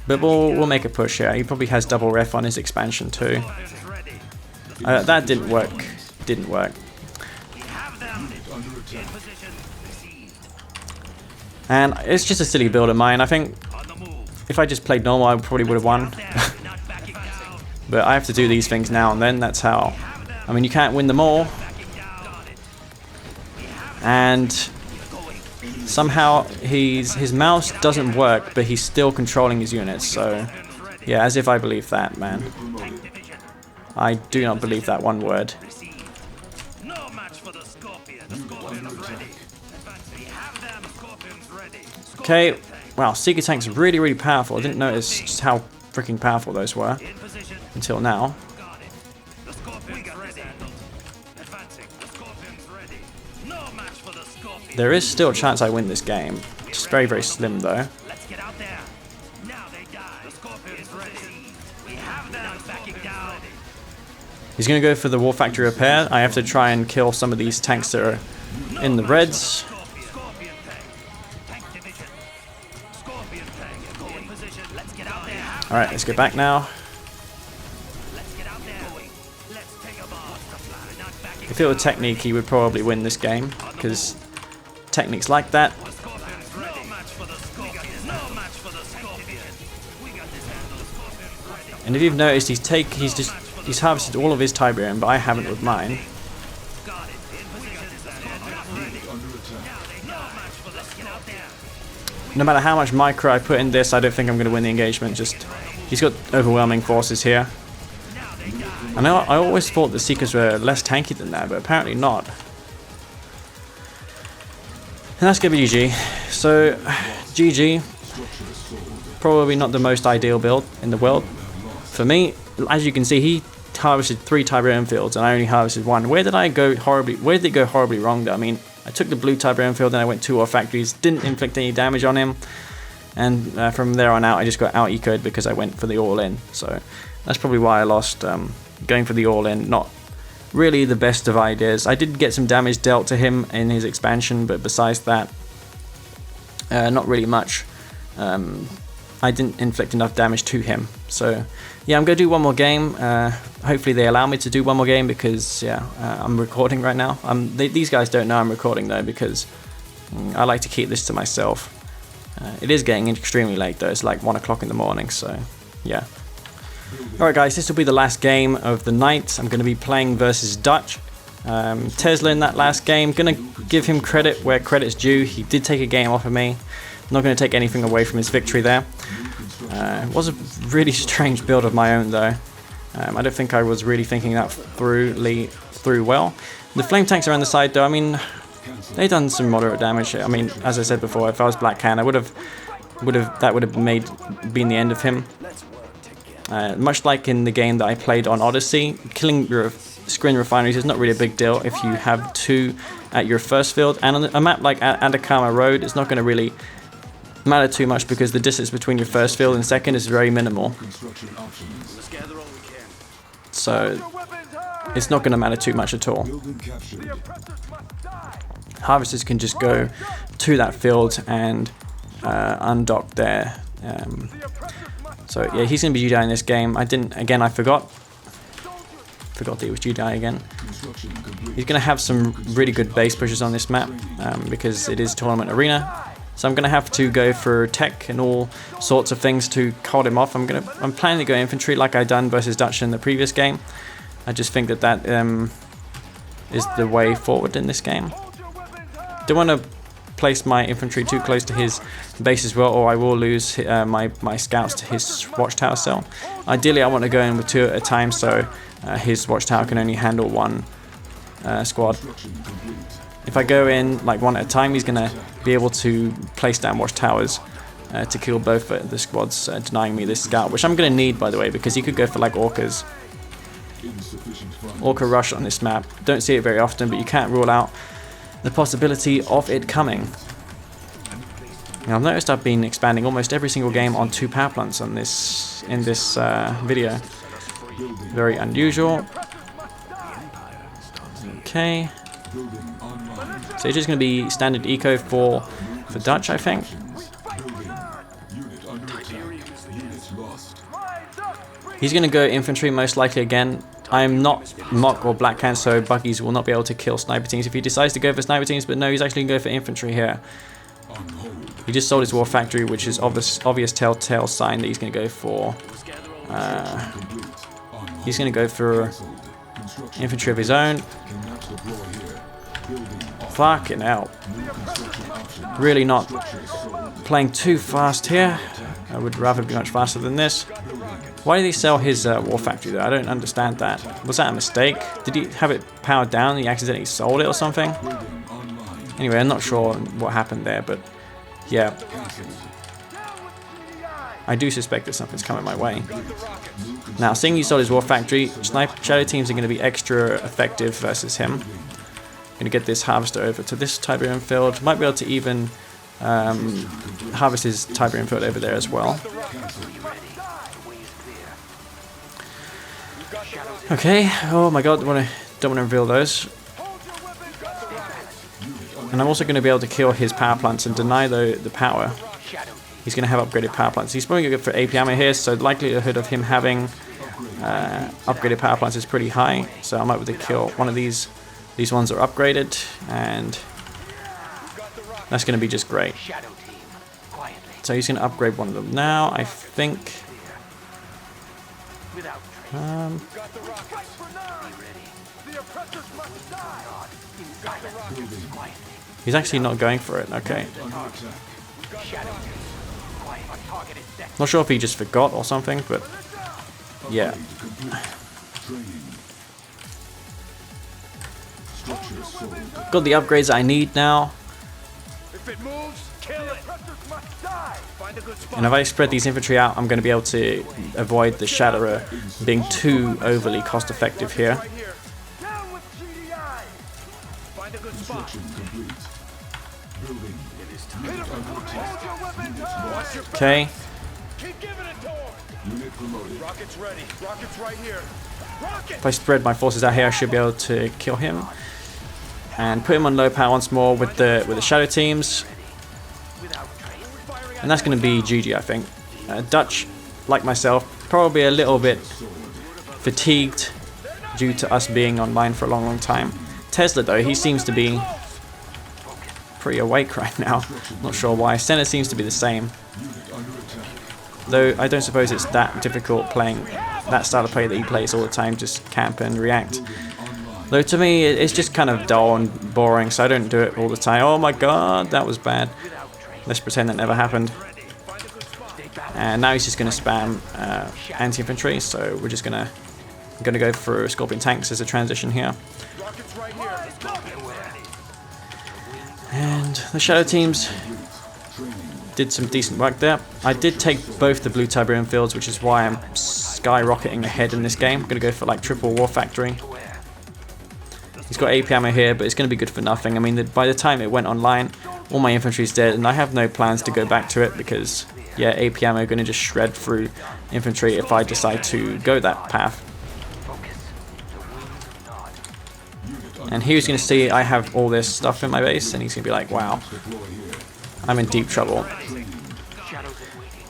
but we'll make a push here. He probably has double ref on his expansion too. That didn't work. Didn't work. And it's just a silly build of mine. I think if I just played normal, I probably would have won. But I have to do these things now and then. That's how. I mean, you can't win them all. And somehow his mouse doesn't work, but he's still controlling his units. So yeah, as if I believe that, man. I do not believe that one word. Okay, wow, Seeker tanks are really, really powerful. I didn't notice just how freaking powerful those were until now. There is still a chance I win this game. Just very, very slim though. He's going to go for the War Factory repair. I have to try and kill some of these tanks that are in the reds. Alright, let's get back now. If it were Technique, he would probably win this game, because Technique's like that. And if you've noticed, he's harvested all of his Tiberium, but I haven't with mine. No matter how much micro I put in this, I don't think I'm going to win the engagement. Just he's got overwhelming forces here. I know I always thought the Seekers were less tanky than that, but apparently not. And that's going to be GG. So, GG. Probably not the most ideal build in the world. For me, as you can see, he harvested 3 Tiberium fields and I only harvested 1. Where did it go horribly wrong though? I mean, I took the blue Tiberium field, then I went 2 War Factories, didn't inflict any damage on him. And from there on out, I just got out-ecoed because I went for the all-in. So, that's probably why I lost. Going for the all-in, not really the best of ideas. I did get some damage dealt to him in his expansion, but besides that, not really much. I didn't inflict enough damage to him. So yeah, I'm going to do one more game. Hopefully they allow me to do one more game because yeah, I'm recording right now. These guys don't know I'm recording though because I like to keep this to myself. It is getting extremely late though. It's like 1 o'clock in the morning, so yeah. Alright guys, this will be the last game of the night. I'm going to be playing versus Dutch. Tesla in that last game. Going to give him credit where credit's due. He did take a game off of me. Not going to take anything away from his victory there. It was a really strange build of my own though. I don't think I was really thinking that through well. The flame tanks are on the side though. I mean, they done some moderate damage. I mean, as I said before, if I was Black Kane, that would have been the end of him. Much like in the game that I played on Odyssey, killing your screen refineries is not really a big deal if you have 2 at your first field. And on a map like Atacama Road, it's not going to really matter too much because the distance between your first field and second is very minimal. So it's not going to matter too much at all. Harvesters can just go to that field and undock there. So yeah, he's going to be Jedi in this game. I forgot that he was Jedi again. He's going to have some really good base pushes on this map because it is tournament arena. So I'm going to have to go for tech and all sorts of things to hold him off. I'm planning to go infantry like I done versus Dutch in the previous game. I just think that is the way forward in this game. Don't want to place my infantry too close to his base as well, or I will lose my scouts to his watchtower cell. Ideally, I want to go in with 2 at a time, so his watchtower can only handle 1 squad. If I go in like 1 at a time, he's going to be able to place down watchtowers to kill both the squads, denying me this scout, which I'm going to need, by the way, because he could go for like orcas. Orca rush on this map. Don't see it very often, but you can't rule out the possibility of it coming. Now, I've noticed I've been expanding almost every single game on 2 power plants on this video. Very unusual. Okay. So it's just going to be standard eco for Dutch, I think. He's going to go infantry most likely again. I'm not MoK or Black Hand, so buggies will not be able to kill sniper teams if he decides to go for sniper teams, but no, he's actually going to go for infantry here. He just sold his war factory, which is obvious telltale sign that he's going to go for infantry of his own. Fucking hell. Really not playing too fast here. I would rather be much faster than this. Why did he sell his war factory though? I don't understand that. Was that a mistake? Did he have it powered down and he accidentally sold it or something? Anyway, I'm not sure what happened there, but yeah. I do suspect that something's coming my way. Now, seeing he sold his war factory, shadow teams are going to be extra effective versus him. Going to get this harvester over to this Tiberian field. Might be able to even harvest his Tiberian field over there as well. Okay, oh my god, don't want to reveal those. And I'm also going to be able to kill his power plants and deny the power. He's going to have upgraded power plants. He's probably going to go for AP ammo here, so the likelihood of him having upgraded power plants is pretty high. So I might be able to kill one of these. These ones are upgraded, and that's going to be just great. So he's going to upgrade one of them now, I think. He's actually not going for it, okay. Not sure if he just forgot or something, but yeah. Got the upgrades I need now. And if I spread these infantry out, I'm going to be able to avoid the Shatterer being too overly cost effective here. Okay. If I spread my forces out here, I should be able to kill him and put him on low power once more with the shadow teams. And that's going to be GG, I think. Dutch, like myself, probably a little bit fatigued due to us being online for a long time. Tesla, though, he seems to be pretty awake right now. Not sure why. Senna seems to be the same. Though I don't suppose it's that difficult playing that style of play that he plays all the time, just camp and react. Though to me, it's just kind of dull and boring, so I don't do it all the time. Oh my god, that was bad. Let's pretend that never happened. And now he's just going to spam anti-infantry, so we're just going to go for Scorpion tanks as a transition here. And the shadow teams did some decent work there. I did take both the blue Tiberian fields, which is why I'm skyrocketing ahead in this game. I'm going to go for like triple war factory. He's got AP ammo here, but it's going to be good for nothing. I mean, by the time it went online, all my infantry is dead, and I have no plans to go back to it because, yeah, AP ammo are going to just shred through infantry if I decide to go that path. And he's going to see I have all this stuff in my base, and he's going to be like, wow, I'm in deep trouble.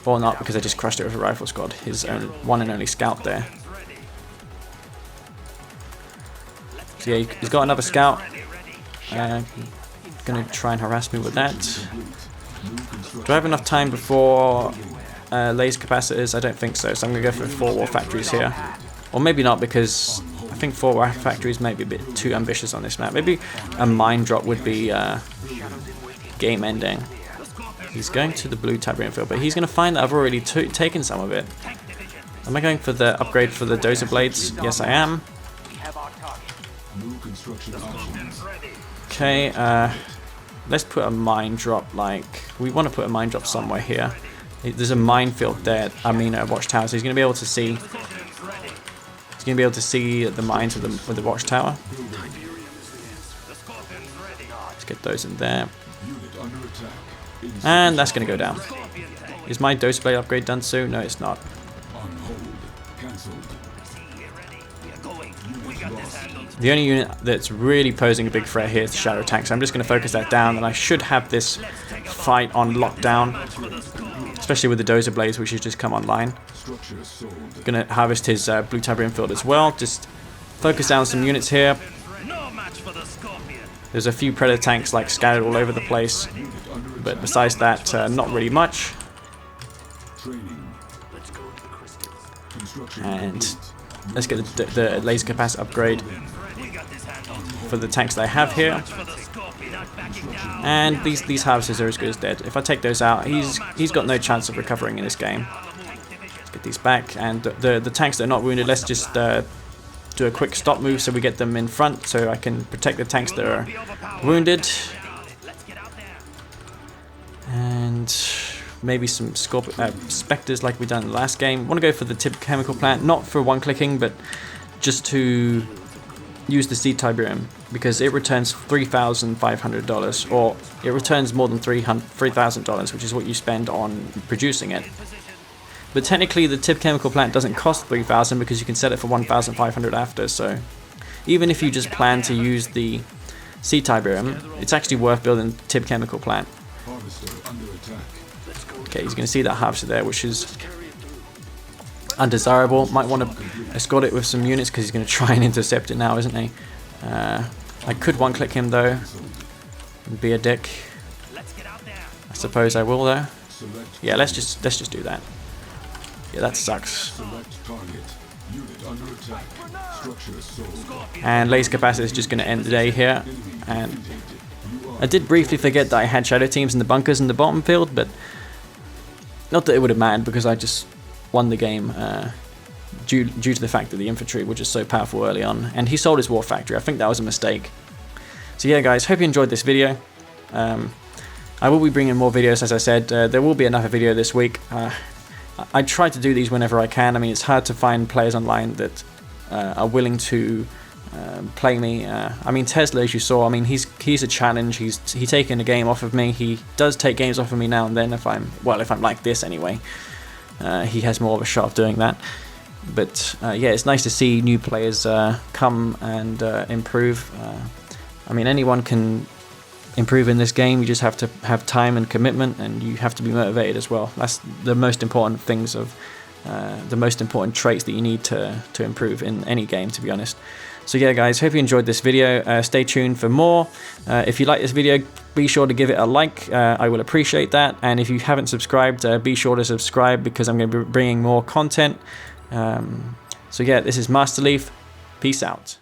Or not, because I just crushed it with a rifle squad, his own one and only scout there. So yeah, he's got another scout. Gonna try and harass me with that. Do I have enough time before laser capacitors? I don't think so, so I'm gonna go for 4 war factories here. Or maybe not, because I think 4 war factories may be a bit too ambitious on this map. Maybe a mine drop would be game ending. He's going to the blue Tiberian field, but he's gonna find that I've already taken some of it. Am I going for the upgrade for the dozer blades? Yes, I am. Okay, let's put a mine drop, like, we want to put a mine drop somewhere here. There's a minefield there. I mean, a watchtower. So he's going to be able to see. He's going to be able to see the mines with the watchtower. Let's get those in there. Unit under attack. And that's going to go down. Is my dose blade upgrade done soon? No, it's not. On hold. Cancelled. The only unit that's really posing a big threat here is the shadow tank, so I'm just going to focus that down, and I should have this fight on lockdown, especially with the dozer blades, which has just come online. Structure sold. Going to harvest his blue Tiberium field as well. Just focus down some units here. There's a few predator tanks like scattered all over the place, but besides that, not really much. Training. Construction And complete. let's get the laser capacity upgrade for the tanks that I have here. And these harvesters are as good as dead. If I take those out, he's got no chance of recovering in this game. Let's get these back, and the tanks that are not wounded, let's just do a quick stop move so we get them in front, so I can protect the tanks that are wounded. And maybe some specters like we done in the last game. I want to go for the tip chemical plant, not for one clicking, but just to use the seed Tiberium, because it returns $3,500, or it returns more than $3,000, which is what you spend on producing it. But technically the tip chemical plant doesn't cost $3,000 because you can sell it for $1,500 after, so even if you just plan to use the seed Tiberium, it's actually worth building the tip chemical plant. Harvester under attack. Okay, he's going to see that harvester there, which is undesirable. Might want to escort it with some units because he's going to try and intercept it now, isn't he? I could one-click him though and be a dick. I suppose I will though. Yeah, let's just do that. Yeah, that sucks. Select target. Unit under attack. Structure sold. And laser capacity is just going to end the day here. And I did briefly forget that I had shadow teams in the bunkers in the bottom field, but not that it would have mattered because I just won the game due to the fact that the infantry were just so powerful early on. And he sold his war factory. I think that was a mistake. So yeah, guys, hope you enjoyed this video. I will be bringing more videos, as I said. There will be another video this week. I try to do these whenever I can. I mean, it's hard to find players online that are willing to play me. I mean, Tesla, as you saw, I mean, he's a challenge. He's taken a game off of me. He does take games off of me now and then if I'm like this anyway. He has more of a shot of doing that. But yeah, it's nice to see new players come and improve. I mean, anyone can improve in this game. You just have to have time and commitment, and you have to be motivated as well. That's the most important things of the most important traits that you need to improve in any game, to be honest. So yeah, guys, hope you enjoyed this video. Stay tuned for more. If you like this video, be sure to give it a like. I will appreciate that. And if you haven't subscribed, be sure to subscribe because I'm going to be bringing more content. So yeah, this is Master Leaf. Peace out.